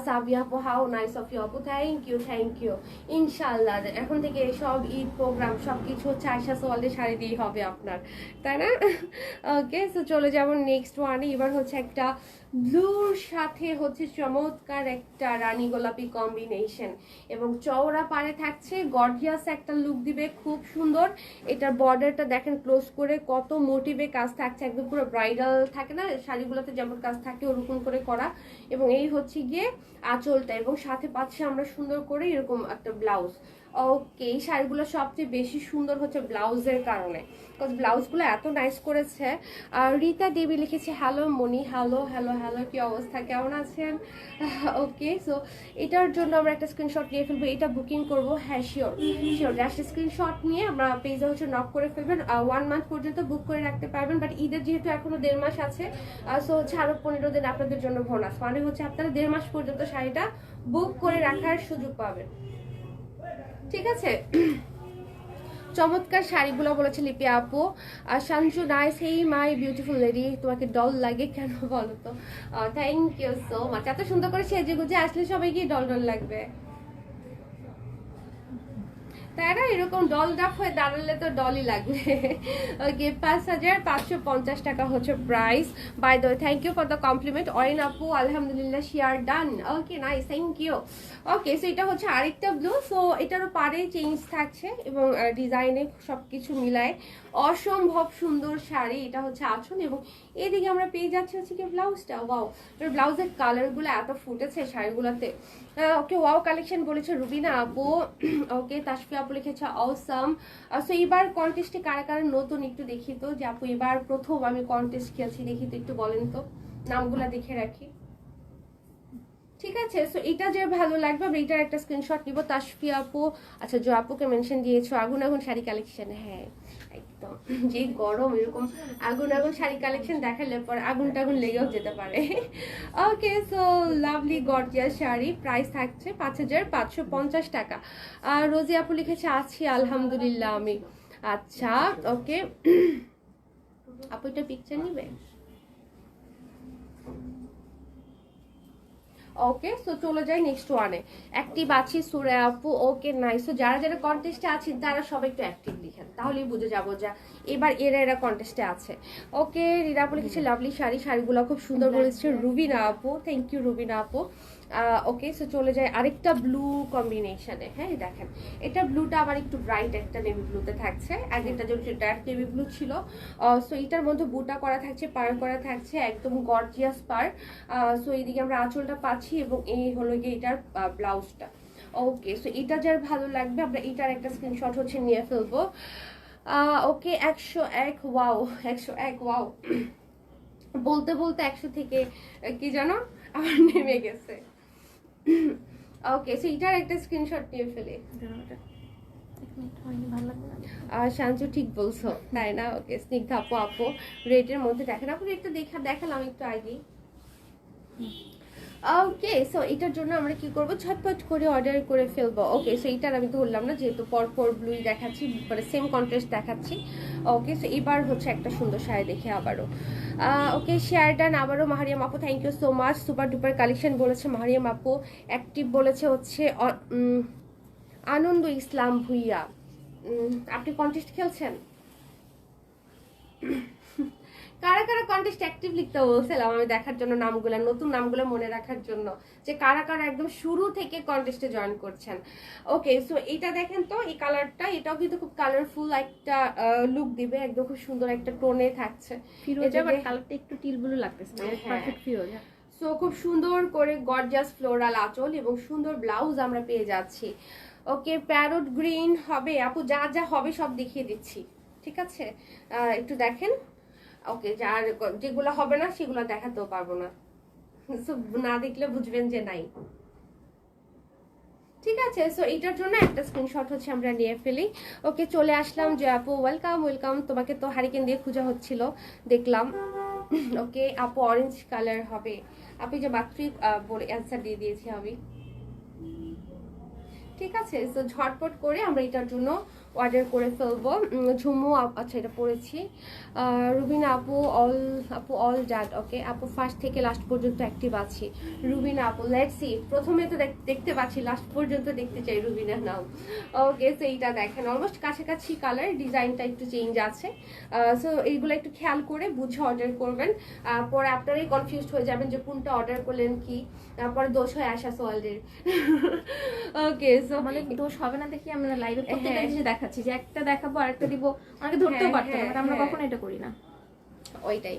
[SPEAKER 1] সাবিয়া আপু, হাউ নাইস অফ ইউ আপু, থ্যাংক ইউ। ইনশাআল্লাহ এখন থেকে সব ঈদ প্রোগ্রাম সব কিছু হচ্ছে আয়শা সোয়ালের শাড়ি দিয়েই হবে আপনার, তাই না? ওকে, সো চলে যাবো নেক্সট ওয়ানে। এবার হচ্ছে একটা ব্লুর সাথে হচ্ছে চমৎকার একটা রানী গোলাপি কম্বিনেশন এবং চওড়া পাড়ে থাকছে, গর্জিয়াস একটা লুক দিবে, খুব সুন্দর। এটার বর্ডারটা দেখেন ক্লোজ করে কত মোটিভে কাজ থাকছে, একদম পুরো ব্রাইডাল থাকে না শাড়িগুলোতে যেমন কাজ থাকে ওরকম করে করা। এবং এই হচ্ছে গিয়ে আঁচলটা, এবং সাথে পাচ্ছি আমরা সুন্দর করে এরকম একটা ব্লাউজ। ওকে, এই শাড়িগুলো সবচেয়ে বেশি সুন্দর হচ্ছে ব্লাউজের কারণে, বিকজ ব্লাউজগুলো এত নাইস করেছে। আর রীতা দেবী লিখেছে হ্যালো মনি, হ্যালো হ্যালো হ্যালো, কি অবস্থা, কেমন আছেন? ওকে, সো এটার জন্য আমরা একটা স্ক্রিনশট নিয়ে ফেলবো, এটা বুকিং করবো। হ্যাঁ, শিওর জাস্ট স্ক্রিনশট নিয়ে আমরা পেজে হচ্ছে নক করে ফেলবেন। 1 মান্থ পর্যন্ত বুক করে রাখতে পারবেন, বাট ঈদের যেহেতু এখনো 1.5 মাস আছে, সো হচ্ছে আরো 15 দিন আপনাদের জন্য বোনাস, মানে হচ্ছে আপনারা 1.5 মাস পর্যন্ত শাড়িটা বুক করে রাখার সুযোগ পাবেন, ঠিক আছে। চমৎকার শাড়িগুলো বলেছে লিপি আপু। আর Shanju nice, hey my beautiful lady, তোমাকে ডল লাগে কেন বলো তো? Thank you so much. এত সুন্দর করে সেজে গুজে আসলে সবাইকে ডল লাগবে, তাই না? এরকম ডল ডাফ হয়ে দাঁড়ালে তো ডলই লাগবে। ওকে, 5550 টাকা হচ্ছে price. By the way, thank you for the compliment Orin আপু, আলহামদুলিল্লাহ share done. Okay, nice, thank you. Okay, so এটা হচ্ছে আরেকটা ব্লু, সো এটারও পারে চেঞ্জ থাকছে এবং ডিজাইনে সবকিছু মিলায় অসম্ভব সুন্দর শাড়ি। এটা হচ্ছে আঁচল এবং এদিকে আমরা পেয়ে যাচ্ছি হচ্ছে কি ব্লাউজটা। ওয়াও, ব্লাউজের কালারগুলো এত ফুটেছে শাড়িগুলোতে। ওকে, ওয়াও কালেকশন বলেছে রুবিনা আপু। ওকে, তাসফিয়া আপু লিখেছে অসাম। সো এবার কন্টেস্টে কারা কারা নতুন একটু দেখি তো, যে আপু এবার প্রথম আমি কন্টেস্ট খেলছি, দেখি তো একটু বলেন তো, নামগুলা দেখে রাখি। ঠিক আছে, সো এটা যে ভালো লাগবে আমরা এটার একটা স্ক্রিনশট নিব। তাসফিয়া আপু, আচ্ছা জো আপুকে মেনশন দিয়েছো। আগুন আগুন শাড়ি কালেকশন, হ্যাঁ একদম, যে গরম এরকম আগুন আগুন শাড়ি কালেকশন দেখালে পর আগুন টাগুন লেগেও যেতে পারে। Okay, so lovely gorgeous sari, price থাকছে 5550 টাকা। আর রোজি আপু লিখেছে আছি আলহামদুলিল্লাহ আমি। আচ্ছা ওকে, আপু এটা পিকচার নিবে? ওকে, সো চলে যাই নেক্সট ওয়ানে। অ্যাক্টিভ আছি সুরে আপু, ওকে নাইস। সো যারা যারা কন্টেস্টে আছেন তারা সবাই একটু অ্যাক্টিভ লিখেন, তাহলেই বুঝে যাবো যে এবার এরা কন্টেস্টে আছে। ওকে, রিনা আপু লিখেছে লাভলি শাড়ি, শাড়িগুলো খুব সুন্দর বলেছে রুবিনা আপু, থ্যাংক ইউ রুবিনা আপু। ওকে, সো চলে যায় আরেকটা ব্লু কম্বিনেশনে। হ্যাঁ দেখেন, এটা ব্লুটা আবার একটু ব্রাইট একটা নেভি ব্লুতে থাকছে, আগেরটা যেটা ডার্ক নেভি ব্লু ছিল। সো এটার মধ্যে বুটা করা থাকছে, পার করা থাকছে, একদম গর্জিয়াস পার। সো এইদিকে আমরা আঁচলটা পাচ্ছি এবং এই হলো গিয়ে এটার ব্লাউজটা। ওকে, সো এটা যার ভালো লাগবে আমরা এটার একটা স্ক্রিনশট হচ্ছে নিয়ে ফেলবো। ওকে, 101 ওয়াও, 101 ওয়াও বলতে বলতে 100 থেকে কি জানো আমার নেমে গেছে। ওকে, সো এটার একটা স্ক্রিনশট নিয়ে ফেলে। শান্তু ঠিক বলছো তাই না? ওকে, স্নিগ্ধা আপু, আপু রেটের মধ্যে দেখেন, আপু রেটটা দেখালাম একটু আগেই। ওকে, সো এটার জন্য আমরা কি করব, ঝটপট করে অর্ডার করে ফেলবো। ওকে, সো এইটার আমি ধরলাম না যেহেতু পরপর ব্লুই দেখাচ্ছি, মানে সেম কন্ট্রাস্ট দেখাচ্ছি। ওকে, সো এবার হচ্ছে একটা সুন্দর শাড়ি দেখে আবারও। ওকে, শেয়ার ডান আবারও মাহারিয়াম আপু, thank you so much. Super duper collection বলেছে মাহারিয়াম আপু। অ্যাক্টিভ বলেছে হচ্ছে আনন্দ ইসলাম ভুইয়া। আপনি কন্টেস্ট খেলছেন? কারা কারা কন্টেস্ট অ্যাক্টিভ লিখতে বলছিলাম আমি দেখার জন্য, নামগুলো নতুন নামগুলো মনে রাখার জন্য, যে কারা কারা একদম শুরু থেকে কন্টেস্টে জয়েন করছেন। ওকে, সো এটা দেখেন তো, এই কালারটা এটাও কিন্তু খুব কালারফুল একটা লুক দিবে, একদম খুব সুন্দর একটা টোনে থাকছে।
[SPEAKER 2] ফিরোজা বাট কালারটা একটু টিল ব্লু লাগতেছে, পারফেক্ট ফিরোজা।
[SPEAKER 1] সো খুব সুন্দর করে গর্জিয়াস ফ্লোরাল আঁচল এবং সুন্দর ব্লাউজ আমরা পেয়ে যাচ্ছি। ওকে, প্যারট গ্রিন হবে আপু, যা যা হবে সব দেখিয়ে দিচ্ছি, ঠিক আছে? একটু দেখেন। ওকে, যার যেগুলো হবে না সেগুলো দেখাতেও পারবো না, না দেখলে বুঝবেন যে নাই। ঠিক আছে, সো এটার জন্য একটা স্ক্রিনশট হচ্ছে আমরা নিয়ে ফেলি। ওকে, চলে আসলাম যে আপু ওয়েলকাম ওয়েলকাম, তোমাকে তো হারিকেন দিয়ে খোঁজা হচ্ছিল দেখলাম। ওকে আপু, অরেঞ্জ কালার হবে, আপনি যে মাত্রই বলে অ্যান্সার দিয়ে দিয়েছি আমি। ঠিক আছে, সো ঝটপট করে আমরা এটার জন্য অর্ডার করে ফেলবো। ঝুমু আচ্ছা এটা পড়েছি। রুবিনা আপু অল ডাট। ওকে আপু, ফার্স্ট থেকে লাস্ট পর্যন্ত অ্যাক্টিভ আছি। রুবিনা আপু, লেটস সি, প্রথমে তো দেখতে পাচ্ছি, লাস্ট পর্যন্ত দেখতে চাই রুবিনার নাম। ওকে, সো এইটা দেখেন অলমোস্ট কাছাকাছি কালার, ডিজাইনটা একটু চেঞ্জ আছে। সো এইগুলো একটু খেয়াল করে বুঝে অর্ডার করবেন, পরে আপনারাই কনফিউজড হয়ে যাবেন যে কোনটা অর্ডার করলেন কি, তারপরে দোষ হয়ে আসা সোয়ালের। ওকে, সো
[SPEAKER 2] আমাদের দোষ হবে না দেখি আমরা লাইভে প্রত্যেকটা জিনিস দেখাচ্ছি, যে একটা দেখাবো আরেকটা দিব, অনেকে ধরতেও পারতো না, বাট আমরা কখনো এটা করি না।
[SPEAKER 1] ওইটাই।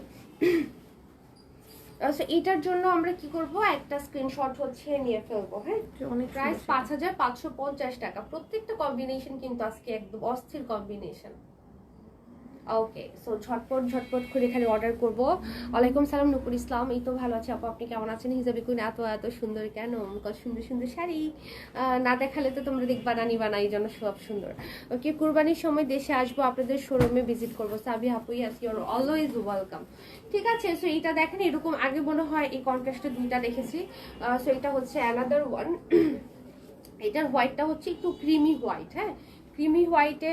[SPEAKER 1] সো এটার জন্য আমরা কি করব, একটা স্ক্রিনশট হচ্ছে নিয়ে ফেলবো। হ্যাঁ,
[SPEAKER 2] অনেক
[SPEAKER 1] প্রাইস 5550 টাকা। প্রত্যেকটা কম্বিনেশন কিন্তু আজকে একদম অস্থির কম্বিনেশন। ওকে, সো ঝটপট করে এখানে অর্ডার করব। ওয়ালাইকুম সালাম নুপুর ইসলাম, এই তো ভালো আছে আপু, আপনি কেমন আছেন? হিসাবে কোন এত সুন্দর কেন, কত সুন্দর সুন্দর শাড়ি না দেখালে তো তোমরা দেখবা না, নিবা না, এই জন্য সব সুন্দর। ওকে, কুরবানির সময় দেশে আসবো, আপনাদের শোরুমে ভিজিট করবো। সাবি আপু, yes you are always welcome. ঠিক আছে, সো এইটা দেখেন, এরকম আগে মনে হয় এই কন্ট্রাস্টে দুইটা দেখেছি। সো এটা হচ্ছে অ্যানাদার ওয়ান। এটার হোয়াইটটা হচ্ছে একটু ক্রিমি হোয়াইট। হ্যাঁ, ক্রিমি হোয়াইটে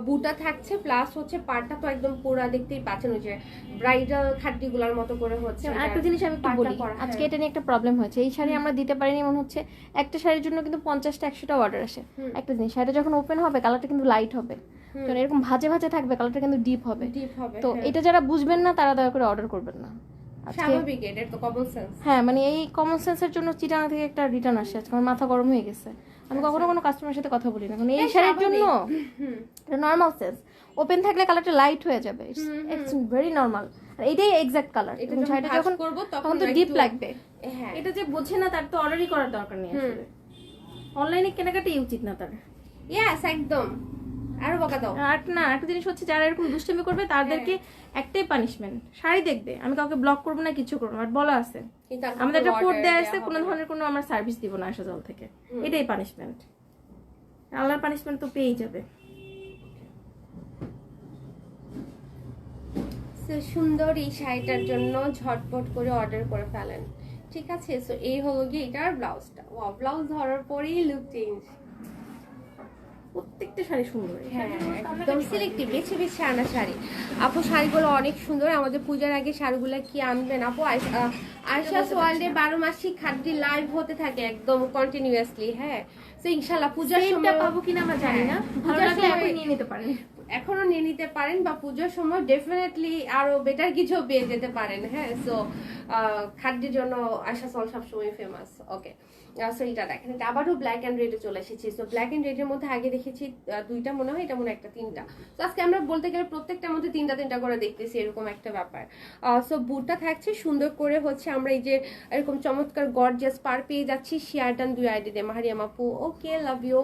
[SPEAKER 1] বুটা থাকছে, প্লাস হচ্ছে পাড়টা তো একদম পুরা দেখতেই পাচ্ছেন, ওই যে ব্রাইডাল খাট্টিগুলার মতো করে হচ্ছে।
[SPEAKER 2] আরেকটা জিনিস আমি একটু বলি, আজকে এটা নিয়ে একটা প্রবলেম হয়েছে, এই শাড়ি আমরা দিতে পারিনি মনে হচ্ছে। একটা শাড়ির জন্য কিন্তু 50টা 100টা অর্ডার আসে। একটা জিনিস, শাড়িটা যখন ওপেন হবে কালারটা কিন্তু লাইট হবে, কারণ এরকম ভাজে ভাজে থাকবে, কালারটা কিন্তু ডিপ হবে। তো এটা যারা বুঝবেন না তারা দয়া করে অর্ডার করবেন না।
[SPEAKER 1] স্বাভাবিক, এটা তো কমন সেন্স।
[SPEAKER 2] হ্যাঁ, মানে এই কমন সেন্সের জন্য চিটাগাং থেকে একটা রিটার্ন আসে, আজকে আমার মাথা গরম হয়ে গেছে। আমি কখনো কোনো কাস্টমারের সাথে কথা বলি না, কারণ এই শাড়ির জন্য এটা নর্মাল সেন্স, ওপেন থাকলে কালারটা লাইট হয়ে যাবে, ইটস ভেরি নর্মাল। আর এটাই এক্সাক্ট কালার, এবং শাড়িটা যখন
[SPEAKER 1] করব
[SPEAKER 2] তখন তো ডিপ লাগবে।
[SPEAKER 1] হ্যাঁ,
[SPEAKER 2] এটা যে বোঝে না তার তো অর্ডারই করার দরকার নেই আসলে, অনলাইনে কেনাকাটাই উচিত না তার।
[SPEAKER 1] ইয়েস, একদম আরো বকা দাও।
[SPEAKER 2] আর না, একটা জিনিস হচ্ছে যারা এরকম দুষ্টামি করবে তাদেরকে একটাই পানিশমেন্ট, শাড়ি দেখবে, আমি কাউকে ব্লক করবো না, কিছু করবো না, বাট বলা আছে আমাদের একটা কোড দেওয়া আছে, কোনো ধরনের কোনো আমরা সার্ভিস দিব না আশা জল থেকে, এটাই পানিশমেন্ট। আল্লাহর পানিশমেন্ট তো পেয়েই যাবে।
[SPEAKER 1] সুন্দর এই শাড়িটার জন্য ঝটপট করে অর্ডার করে ফেলেন, ঠিক আছে। সো এই হলো গিয়ে এটার ব্লাউজটা। ওয়াও, ব্লাউজ ধরার পরেই লুক চেঞ্জ।
[SPEAKER 2] প্রত্যেকটা শাড়ি সুন্দর,
[SPEAKER 1] হ্যাঁ একদম সিলেক্টিভ, বেছে বেছে আনা শাড়ি। আপু শাড়িগুলো অনেক সুন্দর। আমাদের পূজার আগে শাড়িগুলো কি আনবেন আপু? আয়শাস ওয়ার্ল্ডে 12 মাসই খাদ্য লাইভ হতে থাকে একদম কন্টিনিউয়াসলি। হ্যাঁ, তো ইনশাআল্লাহ পূজার সময়
[SPEAKER 2] পাবো কিনা আমরা জানি না, ভালো লাগলে এখন নিয়ে নিতে পারেন,
[SPEAKER 1] এখনো নিয়ে নিতে পারেন, বা পুজোর সময় ডেফিনেটলি আরো বেটার কিছু পেয়ে যেতে পারেন। হ্যাঁ, সো খাদ্যের জন্য আশা সল সবসময় ফেমাস। ওকে, সো এটা দেখেন, এটা আবারও ব্ল্যাক অ্যান্ড রেডে চলে এসেছি। সো ব্ল্যাক অ্যান্ড রেডের মধ্যে আগে দেখেছি দুইটা, মনে হয় এটা মনে হয় একটা তিনটা। তো আজকে আমরা বলতে গেলে প্রত্যেকটার মধ্যে তিনটা তিনটা করে দেখতেছি, এরকম একটা ব্যাপার। সো বুটটা থাকছে সুন্দর করে হচ্ছে, আমরা এই যে এরকম চমৎকার গর্জিয়াস পার পেয়ে যাচ্ছি শেয়ার ডান 2 আইডি দিয়ে মাহারিয়াম আপু। ওকে, লাভ ইউ।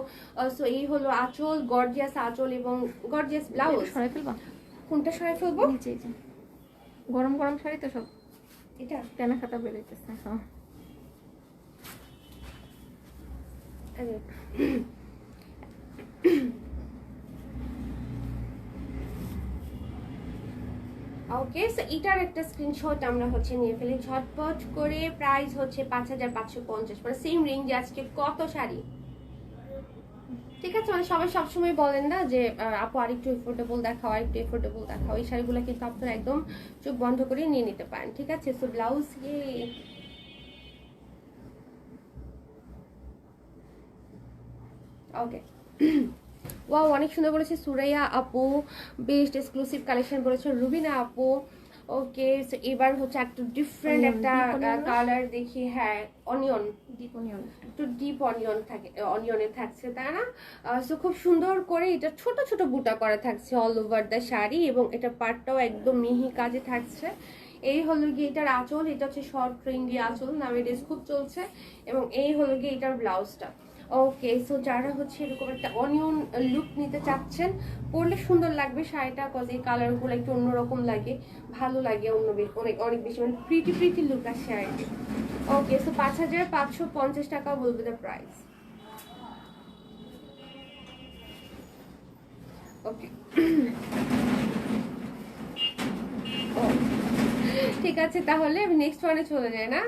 [SPEAKER 1] সো এই হলো আঁচল, গর্জিয়াস আঁচল এবং গর্জিয়াস ব্লাউজ।
[SPEAKER 2] সরাই ফেলবা?
[SPEAKER 1] কোনটা সরাই ফেলবো?
[SPEAKER 2] নিচে যে গরম গরম শাড়ি তো সব
[SPEAKER 1] এটা
[SPEAKER 2] তেনা খাতা বেরোইতেছে। হ্যাঁ,
[SPEAKER 1] ওকে, সো এটার একটা স্ক্রিনশট আমরা হচ্ছে নিয়ে ফেলি ঝটপট করে। প্রাইস হচ্ছে 5550, মানে সেম রেঞ্জে আজকে কত শাড়ি। ঠিক আছে, মানে সবাই সবসময় বলেন না যে আপু আরেকটু এফোর্ডেবল দেখাও, আরেকটু এফোর্ডেবল দেখাও। এই শাড়িগুলো কিন্তু আপনারা একদম চোখ বন্ধ করে নিয়ে নিতে পারেন, ঠিক আছে। সো ব্লাউজ ওকে। ওয়াও, অনেক সুন্দর বলেছে সুরাইয়া আপু, বেস্ট এক্সক্লুসিভ কালেকশন বলেছে রুবিনা আপু। ওকে, সো এবার হচ্ছে একটু ডিফারেন্ট একটা কালার দেখি। হ্যাঁ, অনিয়ন,
[SPEAKER 2] ডিপ অনিয়ন,
[SPEAKER 1] একটু ডিপ অনিয়ন থাকে, অনিয়নে থাকছে, তাই না? সো খুব সুন্দর করে এটা ছোট ছোট বুটা করা থাকছে অল ওভার দ্য শাড়ি, এবং এটা পাটটাও একদম মিহি কাজে থাকছে। এই হলো গিয়ে এটার আঁচল, এটা হচ্ছে শর্ট ট্রেন্ডি আঁচল, নামেডেজ খুব চলছে। এবং এই হলো গিয়ে এটার ব্লাউজটা। ওকে, সো যারা হচ্ছে এরকম একটা অনিয়ন লুক নিতে চাচ্ছেন, পরলে সুন্দর লাগবে শাড়িটা, কজ এই কালারগুলো একটু অন্যরকম লাগে, ভালো লাগে, অনেক অনেক বেশি, মানে প্রিটি প্রিটি লুক আসে আর কি। ওকে, সো 5550 টাকা বলবে দ্য প্রাইস। ওকে, ঠিক আছে, তাহলে আমি নেক্সট ওয়ানে চলে যাই না।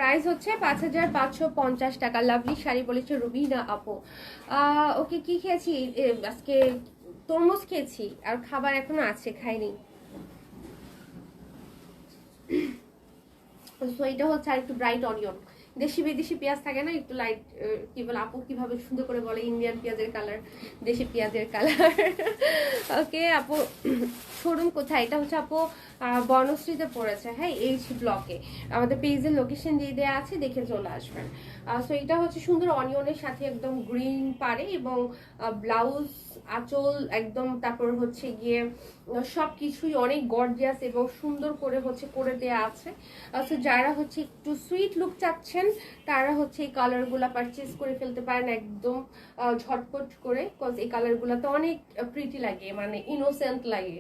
[SPEAKER 1] প্রাইস হচ্ছে 5550 টাকা। লাভলি শাড়ি বলেছে রুবিনা আপু। ওকে, কি খেয়েছি আজকে? তরমুজ খেয়েছি, আর খাবার এখনো আছে, খাইনি। সো এটা হচ্ছে আর একটু ব্রাইট অনিয়ন, দেশি বিদেশি পেঁয়াজ থাকে না, একটু লাইট, কি বলে আপু কিভাবে সুন্দর করে বলে, ইন্ডিয়ান পেঁয়াজের কালার, দেশি পেঁয়াজের কালার। ওকে আপু, শোরুম কোথায়? এটা হচ্ছে আপু বনশ্রীতে পড়েছে, হ্যাঁ, এইচ ব্লকে। আমাদের পেজের লোকেশন দিয়ে দেওয়া আছে, দেখে চলে আসবেন। সো এটা হচ্ছে সুন্দর অনিয়নের সাথে একদম গ্রিন পারে, এবং ব্লাউজ আঁচল একদম, তারপর হচ্ছে গিয়ে সবকিছুই অনেক গর্জিয়াস এবং সুন্দর করে হচ্ছে করে দেয়া আছে। সো যারা হচ্ছে একটু সুইট লুক চাচ্ছেন, তারা হচ্ছে এই কালারগুলো পারচেজ করে ফেলতে পারেন একদম ঝটপট করে, কজ এই কালারগুলো তো অনেক প্রিটি লাগে, মানে ইনোসেন্ট লাগে।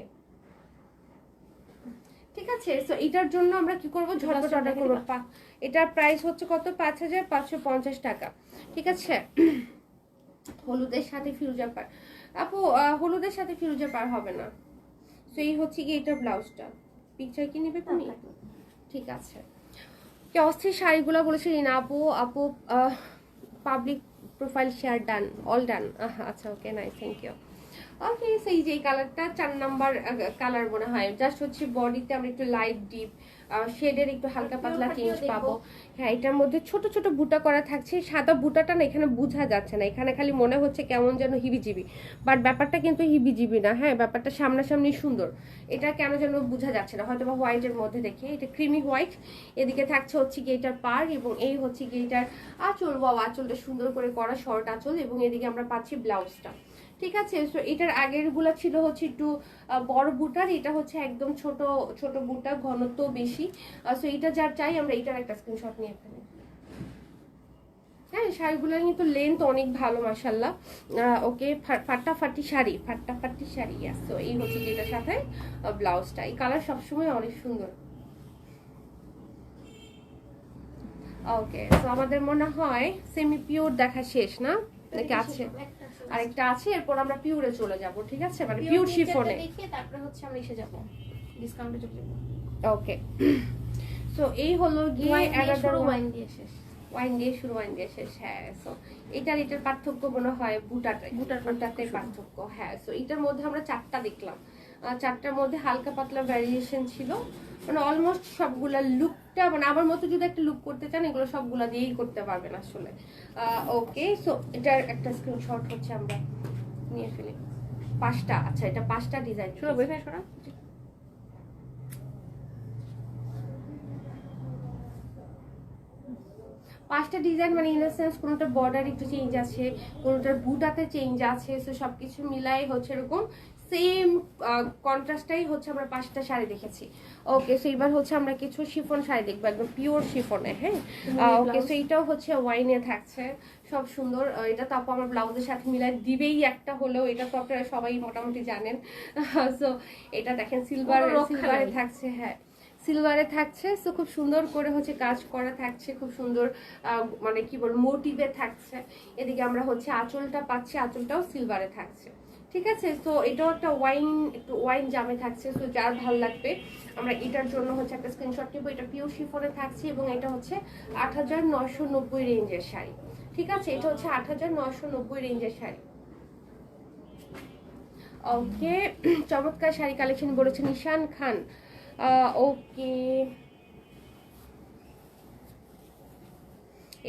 [SPEAKER 1] ঠিক আছে, সো এটার জন্য আমরা কি করব, ঝটপট অর্ডার করবো। এটার প্রাইস হচ্ছে কত? 5550 টাকা, ঠিক আছে। হলুদের সাথে ফিরোজা পার আপু, হলুদের সাথে ফিরোজা পার হবে না। তো এই হচ্ছে কি এটার ব্লাউজটা, পিকচার কি নেবে তুমি? ঠিক আছে। কি অস্থির শাড়িগুলো বলেছে রিনা আপু। আপু public profile share done, all done. আচ্ছা, ওকে, নাইস, থ্যাংক ইউ। ওকে, সেই যে কালারটা 4 নাম্বার কালার মনে হয়, জাস্ট হচ্ছে বডিতে আমরা একটু লাইট ডিপ শেডের একটু হালকা পাতলা চেঞ্জ পাবো। হ্যাঁ, এটার মধ্যে ছোট ছোট বুটা করা থাকছে, সাদা বুটাটা না এখানে বোঝা যাচ্ছে না, এখানে খালি মনে হচ্ছে কেমন যেন হিবিজিবি, বাট ব্যাপারটা কিন্তু হিবিজিবি না। হ্যাঁ, ব্যাপারটা সামনাসামনি সুন্দর, এটা কেন যেন বোঝা যাচ্ছে না, হয়তো বা হোয়াইটের মধ্যে দেখে। এটা ক্রিমি হোয়াইট, এদিকে থাকছে হচ্ছে কি এটার পার, এবং এই হচ্ছে কি এটার আঁচল। বাবা, আঁচলটা সুন্দর করে করা শর্ট আঁচল, এবং এদিকে আমরা পাচ্ছি ব্লাউজটা। ঠিক আছে, সো এটার আগের গুলা ছিল হচ্ছে একটু বড় বুটার, এটা হচ্ছে একদম ছোট ছোট বুটা, ঘনত্ব বেশি। সো এটা যার চাই, আমরা এটার একটা স্ক্রিনশট নিয়ে ফেলি। হ্যাঁ শাড়িগুলো কিন্তু লেন্থ অনেক ভালো মাশাল্লাহ। ওকে, ফাটাফাটি শাড়ি, ফাটাফাটি শাড়ি। তো এই হচ্ছে যেটার সাথে ব্লাউজটা, এই কালার সবসময় অনেক সুন্দর। ওকে, তো আমাদের মনে হয় সেমি পিওর দেখা শেষ না, নাকি আছে আরেকটা আছে, এরপর আমরা পিওরে চলে যাব, ঠিক আছে? মানে পিওর শিফনে
[SPEAKER 2] দেখিয়ে তারপরে হচ্ছে আমরা এসে যাব ডিসকাউন্টে চলে যাব।
[SPEAKER 1] ওকে, সো এই হলো গিয়ে অ্যানাদার
[SPEAKER 2] ওয়াইন দিয়ে শেষ,
[SPEAKER 1] ওয়াইন দিয়ে শুরু, ওয়াইন দিয়ে শেষ। হ্যাঁ, সো এটার পার্থক্য মনে হয় বুটাতে পার্থক্য। হ্যাঁ, সো এটার মধ্যে আমরা চারটা দেখলাম, চারটার মধ্যে হালকা পাতলা ভ্যারিয়েশন ছিল, মানে অলমোস্ট সবগুলা লুকটা, মানে আমার মতো যদি একটা লুক করতে চান এগুলো সবগুলা দিয়েই করতে পারবেন আসলে। ওকে, সো এটার একটা স্ক্রিনশট হচ্ছে আমরা নিয়ে ফেলি। পাঁচটা, আচ্ছা এটা পাঁচটা ডিজাইন।
[SPEAKER 2] শুরু বের করা।
[SPEAKER 1] পাঁচটা ডিজাইন, মানে ইন দ্য সেন্স কোনোটা বর্ডার একটু চেঞ্জ আছে, কোনোটার বুটাতে চেঞ্জ আছে, সো সবকিছু মিলাই হচ্ছে এরকম সেম কন্ট্রাস্টটাই হচ্ছে আমরা পাঁচটা শাড়ি দেখেছি। ওকে, সো এবার হচ্ছে আমরা কিছু শিফন শাড়ি দেখবো, একদম পিওর শিফনে। হ্যাঁ, ওকে, সো এইটাও হচ্ছে ওয়াইনে থাকছে, সব সুন্দর। এটা তো আপু আমার ব্লাউজের সাথে মিলাই দিবেই একটা হলেও, এটা তো আপনারা সবাই মোটামুটি জানেন। সো এটা দেখেন সিলভারে থাকছে। হ্যাঁ, সিলভারে থাকছে, সো খুব সুন্দর করে হচ্ছে কাজ করা থাকছে, খুব সুন্দর মানে কি বল মোটিভে থাকছে। এদিকে আমরা হচ্ছে আঁচলটা পাচ্ছি, আঁচলটাও সিলভারে থাকছে, ঠিক আছে? তো এটাও একটা একটু ওয়াইন জামে থাকছে, সো যার ভালো লাগবে আমরা এটার জন্য হচ্ছে একটা স্ক্রিনশট নেবো। এটা পিওর শিফনে থাকছে এবং এটা হচ্ছে ৮৯৯০ রেঞ্জের শাড়ি, ঠিক আছে? এটা হচ্ছে ৮৯৯০ রেঞ্জের শাড়ি। ওকে, চমৎকার শাড়ি কালেকশন বলেছে নিশান খান। ওকে,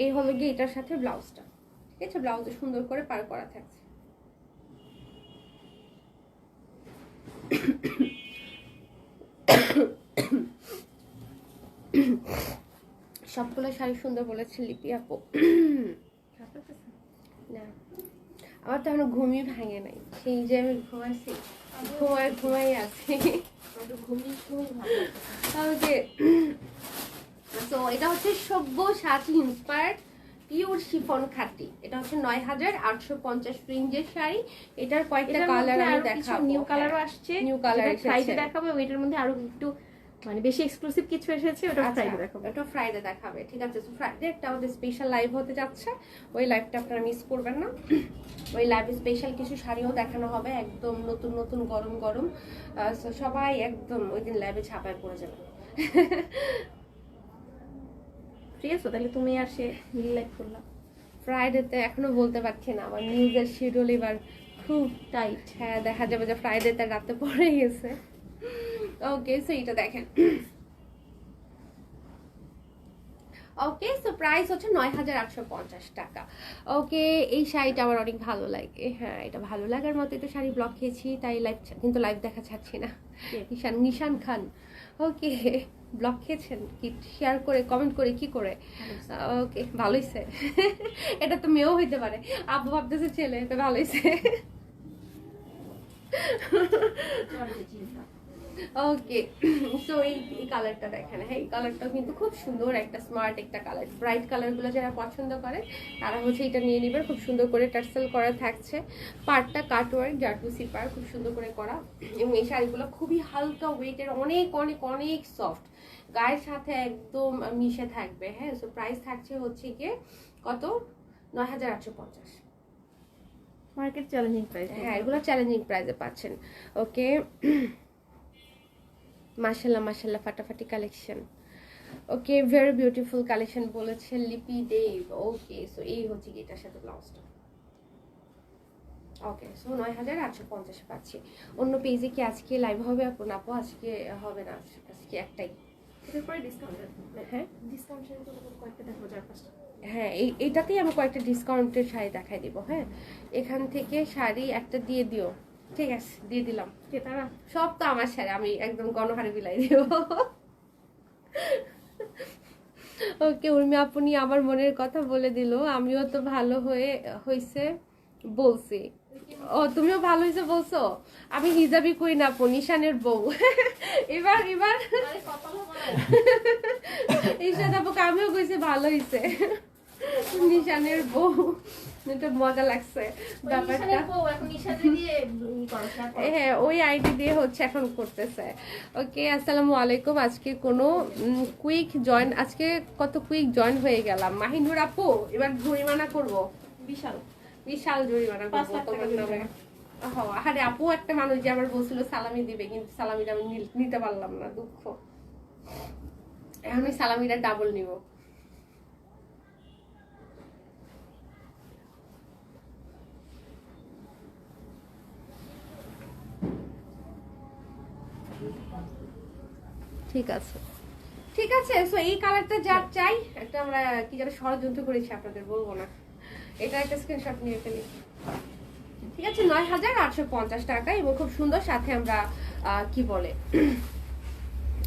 [SPEAKER 1] এই হলো গিয়ে এটার সাথে ব্লাউজটা, ঠিক আছে? ব্লাউজে সুন্দর করে পার করা থাকছে। সবগুলো শাড়ি সুন্দর বলেছে লিপি আপু। না, আমার তো এখনো ঘুমই ভাঙে নাই, সেই যে আমি ঘুমাইছি, ঘুমাই আছি। ওকে, তো এটা হচ্ছে সব্যসাচী ইন্সপায়ার্ড পিওর শিফন খাটি। এটা হচ্ছে ৯৮৫০ রেঞ্জের শাড়ি। এটার কয়েকটা কালার আমি দেখাবো,
[SPEAKER 2] নিউ কালারও আসছে,
[SPEAKER 1] নিউ কালার
[SPEAKER 2] ফ্রাইডে দেখাবো। এটার মধ্যে আরো একটু মানে বেশি এক্সক্লুসিভ কিছু এসেছে, ওটা ফ্রাইডে দেখাবো।
[SPEAKER 1] ওটা ফ্রাইডে দেখাবে, ঠিক আছে? তো ফ্রাইডে একটা আমাদের স্পেশাল লাইভ হতে যাচ্ছে, ওই লাইভটা আপনারা মিস করবেন না। ওই লাইভে স্পেশাল কিছু শাড়িও দেখানো হবে, একদম নতুন নতুন গরম গরম। সো সবাই একদম ওই দিন লাইভে ছাপায় পড়ে যাবে।
[SPEAKER 2] ঠিক আছে, তাহলে তুমি আর সে মিল লাইভ করলাম
[SPEAKER 1] ফ্রাইডেতে। এখনো বলতে পারছি না, আমার নিউজের শিডিউল এবার খুব টাইট। হ্যাঁ, দেখা যাবে যে ফ্রাইডেতে রাতে পড়ে গেছে। ওকে, সো এটা দেখেন। ওকে, সো প্রাইস হচ্ছে ৯৮৫০ টাকা। ওকে, এই শাড়িটা আমার অনেক ভালো লাগে। হ্যাঁ, এটা ভালো লাগার মতো একটা শাড়ি ব্লগ খেয়েছি, তাই কিন্তু লাইভ দেখা ছাড়ছি না। নিশান খান। ওকে, ব্লগ খেয়েছেন কি শেয়ার করে কমেন্ট করে কি করে? ওকে, ভালো হয়েছে। এটা তো মেয়েও হইতে পারে, আব্বু ভাবতেছে ছেলে, তো ভালো হয়েছে। ওকে, সো এই কালারটা দেখেন। হ্যাঁ, এই কালারটাও কিন্তু খুব সুন্দর, একটা স্মার্ট একটা কালার। ব্রাইট কালারগুলো যারা পছন্দ করে তারা হচ্ছে এটা নিয়ে নেবেন। খুব সুন্দর করে টার্সেল করা থাকছে, পাড়টা কাটওয়ার্ক, জারদুসি পাড় খুব সুন্দর করে করা। এবং এই শাড়িগুলো খুবই হালকা ওয়েটের, অনেক অনেক অনেক সফট, গায়ের সাথে একদম মিশে থাকবে। হ্যাঁ, সো প্রাইস থাকছে হচ্ছে গিয়ে কত? ৯৮৫০।
[SPEAKER 2] Market challenging price.
[SPEAKER 1] হ্যাঁ, এগুলো চ্যালেঞ্জিং প্রাইসে পাচ্ছেন। ওকে, মাশাল্লাহ মাশাল্লাহ, ফাটাফাটি কালেকশন। ওকে, ভেরি বিউটিফুল কালেকশন বলেছে লিপি দেব। ওকে, সো এই হচ্ছে কি এটার সাথে ব্লাউজটা। ওকে, সো ৯৮৫০ পাচ্ছি। অন্য পেজে কি আজকে লাইভ হবে আপু? না আপু, আজকে হবে না, আজকে একটাই।
[SPEAKER 2] এরপরে ডিসকাউন্ট।
[SPEAKER 1] হ্যাঁ,
[SPEAKER 2] ডিসকাউন্টের কয়েকটা দেখো, ৪-৫টা।
[SPEAKER 1] হ্যাঁ, এইটাতেই আমি কয়েকটা ডিসকাউন্টের শাড়ি দেখাই দিব। হ্যাঁ, এখান থেকে শাড়ি একটা দিয়ে দিও, ঠিক আছে? দিয়ে দিলাম।
[SPEAKER 2] তারা
[SPEAKER 1] সব তো আমার শাড়ি, আমি একদম গণহারে বিলাই দিব। ওকে, উর্মি আপনি আমার মনের কথা বলে দিল, আমিও তো ভালো হয়েছে বলছি। ও, তুমিও ভালো হয়েছে বলছো? আমি হিজাবি কই না আপু, নিশানের বউ। এবার ঈশাদ আপুকে আমিও কইছি ভালো হয়েছে। নিশানের বউ, এটা মজা লাগছে ব্যাপারটা। হ্যাঁ, ওই আইডি দিয়ে হচ্ছে এখন করতেছে। ওকে, আসসালামু আলাইকুম। আজকে কোনো কুইক জয়েন, আজকে কত কুইক জয়েন হয়ে গেলাম। মাহিনুর আপু, এবার জরিমানা করব, বিশাল বিশাল জরিমানা করব তোমার নামে। আরে আপু একটা মানুষ যে আমার বলছিল সালামি দিবে, কিন্তু সালামিটা আমি নিতে পারলাম না, দুঃখ। এখন আমি সালামিটা ডাবল নিব। ঠিক আছে, ঠিক আছে। সো এই কালারটা যা চাই, একটা আমরা কি যেন ষড়যন্ত্র করেছি, আপনাদের বলবো না। এটা একটা স্ক্রিনশট নিয়ে ফেলি। ঠিক আছে, ৯,৮৫০ টাকা এবং খুব সুন্দর, সাথে আমরা কি বলে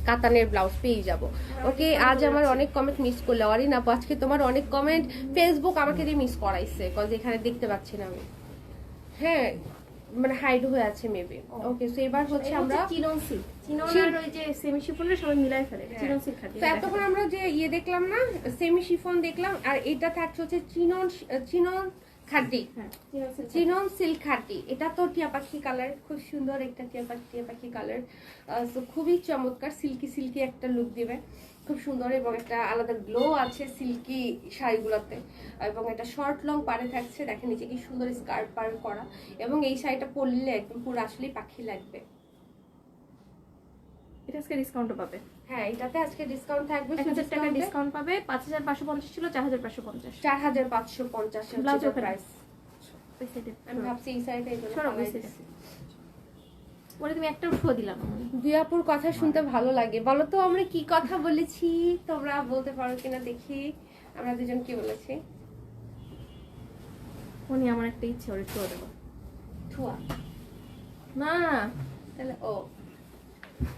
[SPEAKER 1] কাতানের ব্লাউজ পেয়ে যাব। ওকে, আজ আমার অনেক কমেন্ট মিস করলে অরিন আপু, আজকে তোমার অনেক কমেন্ট ফেসবুক আমাকে দিয়ে মিস করাইছে, কজ এখানে দেখতে পাচ্ছি না আমি। হ্যাঁ, মানে হাইড হয়ে আছে মেবি। ওকে, সো এবার হচ্ছে আমরা
[SPEAKER 2] চিনন সিল্ক, চিনন আর ওই যে সেমি শিফনের সবাই মিলাই ফেলে, চিনন সিল্ক খাটি।
[SPEAKER 1] তো এতক্ষণ আমরা যে দেখলাম না, সেমি শিফন দেখলাম, আর এটা থাকছে হচ্ছে চিনন খাটি, চিনন সিল্ক খাটি। এটা তো টিয়া পাখি কালার, খুব সুন্দর একটা টিয়া পাখি কালার। তো খুবই চমৎকার, সিল্কি সিল্কি একটা লুক দিবে, খুব সুন্দর। এবং একটা আলাদা গ্লো আছে সিল্কি শাড়িগুলোতে, এবং একটা শর্ট লং পাড়ে থাকছে, দেখেন নিচে কি সুন্দর স্কার্ট পার করা। এবং এই শাড়িটা পরলে একদম পুরো আসলেই পাখি লাগবে।
[SPEAKER 2] এটা আজকে ডিসকাউন্টও পাবে।
[SPEAKER 1] হ্যাঁ, এটাতে আজকে ডিসকাউন্ট থাকবে,
[SPEAKER 2] 1000 টাকা ডিসকাউন্ট পাবে। 5550 ছিল 4550,
[SPEAKER 1] 4550
[SPEAKER 2] ব্লাউজ
[SPEAKER 1] প্রাইস। আমি ভাবছি এই সাইডে
[SPEAKER 2] ওরে তুমি একটা উঠো দিলাম।
[SPEAKER 1] দুই আপুর কথা শুনতে ভালো লাগে, বলো তো আমরা কি কথা বলেছি, তোমরা বলতে পারো কিনা দেখি। আমরা দুজন কি বলেছি?
[SPEAKER 2] উনি আমার একটা ইচ্ছে, ওরে ঠুয়া দেবো।
[SPEAKER 1] ঠুয়া
[SPEAKER 2] না
[SPEAKER 1] তাহলে ও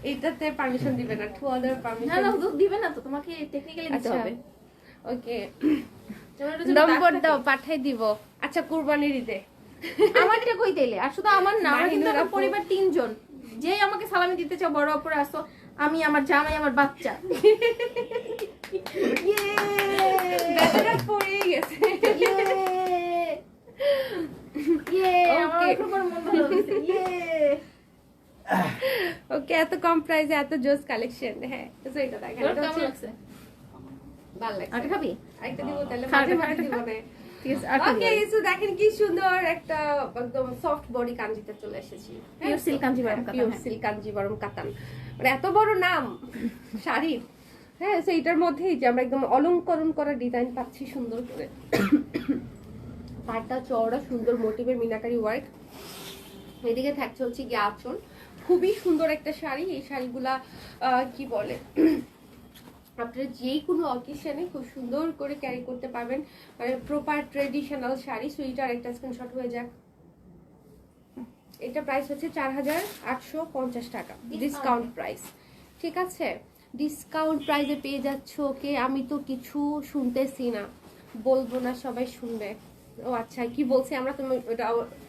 [SPEAKER 1] এইটাতে পারমিশন দিবে না, ঠুয়া দেওয়ার
[SPEAKER 2] না
[SPEAKER 1] পারমিশন
[SPEAKER 2] না দিবে না তো, তোমাকে টেকনিক্যালি দিতে হবে।
[SPEAKER 1] ওকে, নম্বর দাও, পাঠাই দিব। আচ্ছা, কুরবানির ঈদে
[SPEAKER 2] আমারটা কই দিলে? আর শুধু আমার না, আমরা কিন্তু
[SPEAKER 1] মাহিনুর
[SPEAKER 2] একটা
[SPEAKER 1] আপু।
[SPEAKER 2] পরিবার 3 জন। যেই আমাকে সালামি দিতে চাও, বড় অপরে আসো, আমি, আমার জামাই, আমার বাচ্চা। ইয়ে
[SPEAKER 1] ব্যাটারা পড়ে গেছে।
[SPEAKER 2] ইয়ে আমার খুব মন ভালো হচ্ছে। ইয়ে
[SPEAKER 1] ওকে, এত কম প্রাইসে এত জোস কালেকশন। হ্যাঁ, তো এটা দেখেন,
[SPEAKER 2] তোর
[SPEAKER 1] এটা
[SPEAKER 2] কেমন
[SPEAKER 1] হচ্ছে
[SPEAKER 2] লাগছে?
[SPEAKER 1] ভালো লাগছে।
[SPEAKER 2] আর খাবি?
[SPEAKER 1] আরেকটা দিব তাহলে,
[SPEAKER 2] খা,
[SPEAKER 1] মাঝে
[SPEAKER 2] খা,
[SPEAKER 1] মাঝে
[SPEAKER 2] খা,
[SPEAKER 1] দিব
[SPEAKER 2] খা।
[SPEAKER 1] না।
[SPEAKER 2] ঠিক আছে, আর
[SPEAKER 1] ওকে, সো দেখেন কি সুন্দর একটা একদম সফট বডি কাঞ্জিতে চলে এসেছি।
[SPEAKER 2] Pure silk কাঞ্জিভারম কাতান,
[SPEAKER 1] পিওর
[SPEAKER 2] হ্যাঁ।
[SPEAKER 1] সিল্ক কাঞ্জিভারম কাতান, মানে এত বড় নাম শাড়ির। হ্যাঁ, সো এটার মধ্যেই যে আমরা একদম অলংকরণ করা ডিজাইন পাচ্ছি সুন্দর করে। পাড়টা চওড়া, সুন্দর মোটিভের মিনাকারি ওয়ার্ক। এদিকে থাকছে হচ্ছে গিয়ে আঁচল, খুবই সুন্দর একটা শাড়ি। এই শাড়িগুলা কি বলে, আপনারা যে কোনো অকেশনে খুব সুন্দর করে ক্যারি করতে পারবেন, মানে প্রপার ট্রেডিশনাল শাড়ি। সো এটার একটা স্ক্রিনশট হয়ে যাক। এটা প্রাইস হচ্ছে 4850 টাকা, ডিসকাউন্ট প্রাইস। ঠিক আছে, ডিসকাউন্ট প্রাইসে পেয়ে যাচ্ছ। ওকে, আমি তো কিছু শুনতেছি না, বলবো না, সবাই শুনবে। ও আচ্ছা, কি বলছি আমরা? তুমি ওটা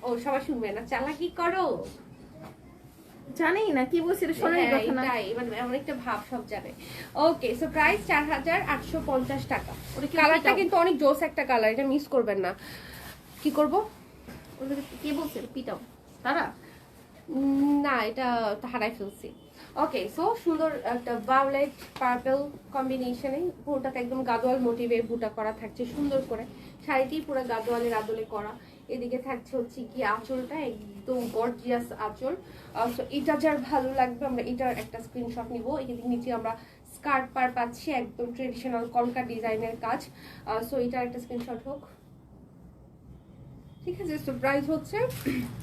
[SPEAKER 1] ও সবাই শুনবে না, চালাকি করো।
[SPEAKER 2] জানি না কি বলছি, এটা শোনার
[SPEAKER 1] হ্যাঁ,
[SPEAKER 2] কথা না।
[SPEAKER 1] এটাই, মানে এমন একটা ভাব সব জানে। ওকে, সো প্রাইস 4850 টাকা।
[SPEAKER 2] ওটা কি
[SPEAKER 1] কালারটা
[SPEAKER 2] পিটাও?
[SPEAKER 1] কিন্তু অনেক জোস একটা কালার, এটা মিস করবেন না। কি করব?
[SPEAKER 2] ওদের কে বলছে পিটাও? তারা
[SPEAKER 1] না, এটা হারাই ফেলছি। ওকে, সো সুন্দর একটা ভায়োলেট পার্পল কম্বিনেশনে, পুরোটাতে একদম গাদোয়াল মোটিভে বুটা করা থাকছে সুন্দর করে। শাড়িটি পুরো গাদোয়ালের আদলে করা। এদিকে থাকছে হচ্ছে কি আঁচলটা একদম গর্জিয়াস আঁচল। সো এটা যার ভালো লাগবে, আমরা এটার একটা স্ক্রিনশট নিব। এদিকে নিচে আমরা স্কার্ট পার পাচ্ছি, একদম ট্রেডিশনাল কলকা ডিজাইনের কাজ। সো এটার একটা স্ক্রিনশট হোক। ঠিক আছে, সো প্রাইস হচ্ছে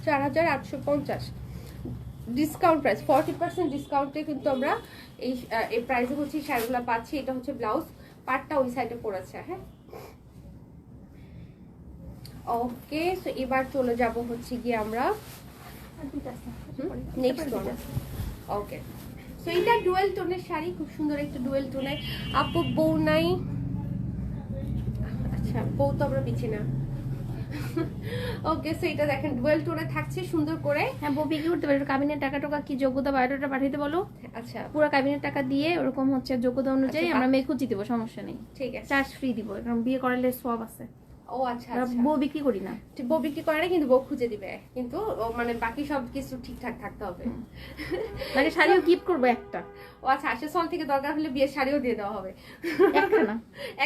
[SPEAKER 1] 4850, ডিসকাউন্ট প্রাইস 40% ডিসকাউন্টে কিন্তু আমরা এই প্রাইসে হচ্ছে শাড়িগুলো পাচ্ছি। এটা হচ্ছে ব্লাউজ, পার্টটা ওই সাইডে পড়েছে। হ্যাঁ, ওকে, সো এবার চলে যাব হচ্ছে গিয়ে আমরা নেক্সট ওয়ান। ওকে, সো এটা ডুয়েল টোনের শাড়ি, খুব সুন্দর একটা ডুয়েল টোনের। আপু বউ নাই? আচ্ছা, বউ তো আমরা পিছি না। ওকে, সো এটা দেখেন ডুয়েল টোনে থাকছে সুন্দর করে।
[SPEAKER 2] হ্যাঁ বউ বিক্রি করতে পারে, কাবিনের টাকা টাকা কি যোগ্যতা বায়োডাটা পাঠাইতে বলো।
[SPEAKER 1] আচ্ছা
[SPEAKER 2] পুরো কাবিনের টাকা দিয়ে ওরকম হচ্ছে যোগ্যতা অনুযায়ী
[SPEAKER 1] আচ্ছা,
[SPEAKER 2] আমরা মেকুচি দিব, সমস্যা নেই,
[SPEAKER 1] ঠিক আছে।
[SPEAKER 2] চার্জ ফ্রি দিব, কারণ বিয়ে করালে সব আছে।
[SPEAKER 1] ও আচ্ছা
[SPEAKER 2] আমরা
[SPEAKER 1] আচ্ছা,
[SPEAKER 2] বউ বিক্রি করি না।
[SPEAKER 1] বউ বিক্রি করে না, কিন্তু বউ খুঁজে দিবে, কিন্তু মানে বাকি সব কিছু ঠিকঠাক থাকতে হবে।
[SPEAKER 2] মানে শাড়িও গিফট করবো একটা।
[SPEAKER 1] ও আচ্ছা, আশেসল থেকে দরকার হলে বিয়ের শাড়িও দিয়ে দেওয়া হবে
[SPEAKER 2] একখানা।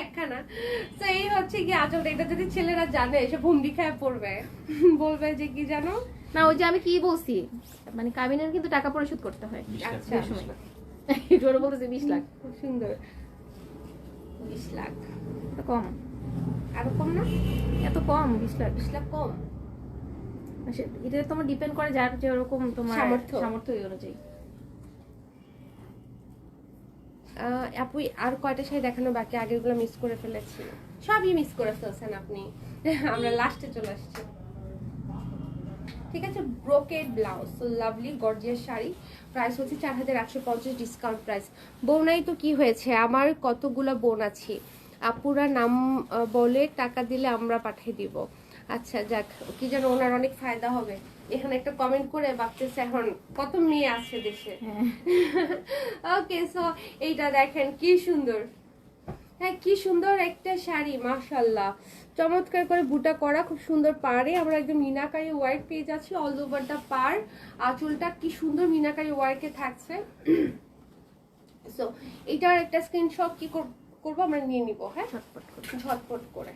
[SPEAKER 1] একখানা। তো এই হচ্ছে কি আচল, এটা যদি ছেলেরা জানে এসে ভুমড়ি খায় পড়বে, বলবে যে কি জানো
[SPEAKER 2] না ওই যে আমি কি বলছি, মানে কাবিনের কিন্তু টাকা পরিশোধ করতে হয়।
[SPEAKER 1] আচ্ছা,
[SPEAKER 2] বিয়ের সময় জোরে বলতেছে 20 লাখ।
[SPEAKER 1] খুব সুন্দর। 20 লাখ
[SPEAKER 2] তো কম,
[SPEAKER 1] আরো কম না?
[SPEAKER 2] এত কম 20 লাখ।
[SPEAKER 1] 20 লাখ কম?
[SPEAKER 2] এটা তোমার ডিপেন্ড করে যার যেরকম তোমার
[SPEAKER 1] সামর্থ্য।
[SPEAKER 2] সামর্থ্য এই অনুযায়ী।
[SPEAKER 1] আপু আর কয়টা শাড়ি দেখানো বাকি? আগেরগুলো মিস করে ফেলেছি। সবই মিস করে ফেলছেন আপনি। আমরা লাস্টে চলে আসছি। ঠিক আছে, brocade blouse, so lovely gorgeous sari, price হচ্ছে 4850, ডিসকাউন্ট প্রাইস। বোনাই তো কি হয়েছে, আমার কতগুলো বোন আছে, আপুরা নাম বলে টাকা দিলে আমরা পাঠিয়ে দিব। আচ্ছা যাক, কি যেন ওনার অনেক ফায়দা হবে। এখানে একটা কমেন্ট করে ভাবতেছে এখন কত মেয়ে আছে দেশে। ওকে, সো এইটা দেখেন কি সুন্দর। হ্যাঁ কি সুন্দর একটা শাড়ি, মাশাআল্লাহ, চমৎকার করে বুটা করা, খুব সুন্দর পাড়ে আমরা একদম মিনাকারি ওয়ার্ক পেয়ে যাচ্ছি অল ওভার দা পার। আঁচলটা কি সুন্দর মিনাকারি ওয়ার্কে থাকছে। সো এটার একটা স্ক্রিনশট কি করবো আমরা নিয়ে নিব, হ্যাঁ ঝটপট করে।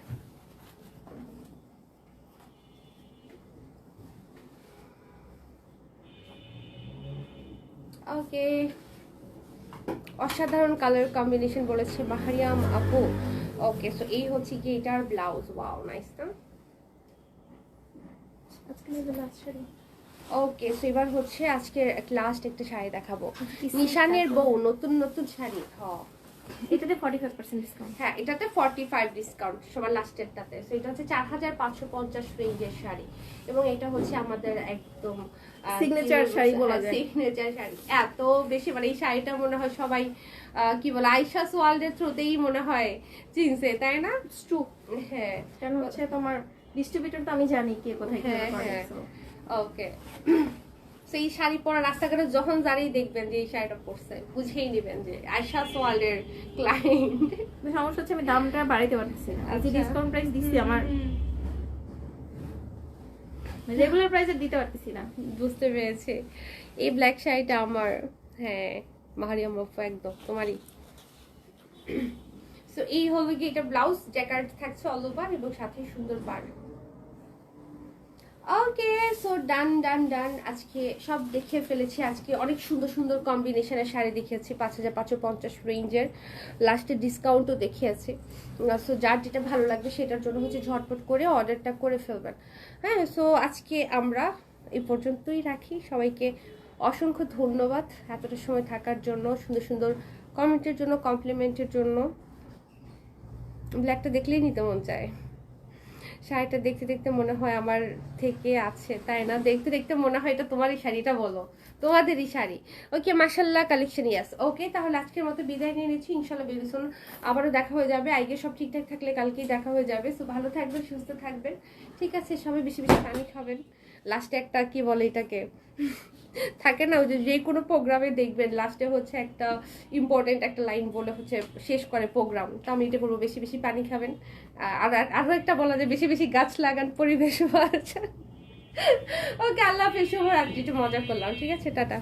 [SPEAKER 1] ওকে, অসাধারণ কালার কম্বিনেশন বলেছে মাহারিয়াম আপু। ওকে, সো এই হচ্ছে কি এটার ব্লাউজ, ওয়াও নাইস না? ওকে, সো এবার হচ্ছে আজকে লাস্ট একটা শাড়ি দেখাবো, নিশানের বউ, নতুন নতুন শাড়ি।
[SPEAKER 2] এটাতে 45% ডিসকাউন্ট।
[SPEAKER 1] হ্যাঁ এটাতে 45 ডিসকাউন্ট সবার লাস্টেরটাতে। সো এটা হচ্ছে 4550 রেঞ্জের শাড়ি, এবং এটা হচ্ছে আমাদের একদম
[SPEAKER 2] সিগনেচার শাড়ি বলা যায়।
[SPEAKER 1] সিগনেচার শাড়ি এত বেশি, মানে এই শাড়িটা মনে হয় সবাই কি বলে আয়েশাস ওয়ার্ল্ডের থ্রুতেই মনে হয় চিনছে, তাই না?
[SPEAKER 2] ট্রু।
[SPEAKER 1] হ্যাঁ,
[SPEAKER 2] কেন হচ্ছে তোমার ডিস্ট্রিবিউটর তো আমি জানি কে কোথায় কি করে।
[SPEAKER 1] ওকে, সেই শাড়ি পরা রাস্তাঘাটে যখন দাঁড়িয়ে দেখবেন যে এই শাড়িটা পরছে, বুঝেই নেবেন যে আয়েশাস ওয়ার্ল্ডের ক্লায়েন্ট।
[SPEAKER 2] সমস্যা হচ্ছে আমি দামটা বাড়াইতে পারতেছি না, যে ডিসকাউন্ট প্রাইস দিচ্ছি আমার রেগুলার প্রাইসে দিতে পারতেছি না।
[SPEAKER 1] বুঝতে পেরেছি। এই ব্ল্যাক শাড়িটা আমার, হ্যাঁ মাহারিয়াম আপু একদম তোমারই। সো এই হলো কি এটা ব্লাউজ, জ্যাকার্ড থাকছে অল ওভার এবং সাথে সুন্দর পাড়। ওকে, সো ডান ডান ডান, আজকে সব দেখে ফেলেছি। আজকে অনেক সুন্দর সুন্দর কম্বিনেশনের শাড়ি দেখিয়েছি 5550 রেঞ্জের, লাস্টে ডিসকাউন্টও দেখিয়েছি। সো যার যেটা ভালো লাগবে সেটার জন্য হচ্ছে ঝটপট করে অর্ডারটা করে ফেলবেন। হ্যাঁ, সো আজকে আমরা এই পর্যন্তই রাখি। সবাইকে অসংখ্য ধন্যবাদ এতটা সময় থাকার জন্য, সুন্দর সুন্দর কমেন্টের জন্য, কমপ্লিমেন্টের জন্য। ব্ল্যাকটা দেখলেই নিতে মন চায়। শাড়িটা দেখতে দেখতে মনে হয় আমার থেকে আছে, তাই না? দেখতে দেখতে মনে হয় এটা তোমারই শাড়িটা, বলো তোমাদেরই শাড়ি। ওকে, মাশাআল্লাহ কালেকশন ইয়াস। ওকে, তাহলে আজকের মতো বিদায় নিয়ে নিচ্ছি। ইনশাআল্লাহ বেরিসুন আবারও দেখা হয়ে যাবে। আজকে সব ঠিকঠাক থাকলে কালকেই দেখা হয়ে যাবে। সো ভালো থাকবেন, সুস্থ থাকবেন, ঠিক আছে? সবাই বেশি বেশি পানি খাবেন। লাস্টে একটা কি বলে এটাকে থাকে না, ওই যে কোনো প্রোগ্রামে দেখবেন লাস্টে হচ্ছে একটা ইম্পর্টেন্ট একটা লাইন বলে হচ্ছে শেষ করে প্রোগ্রাম। তো আমি এটা বলবো, বেশি বেশি পানি খাবেন। আর আরো একটা বলা যায়, বেশি বেশি গাছ লাগান, পরিবেশ বাঁচান। ওকে, আল্লাহ হাফেজ, শুভরাত্রি। একটু মজা করলাম, ঠিক আছে? টাটা।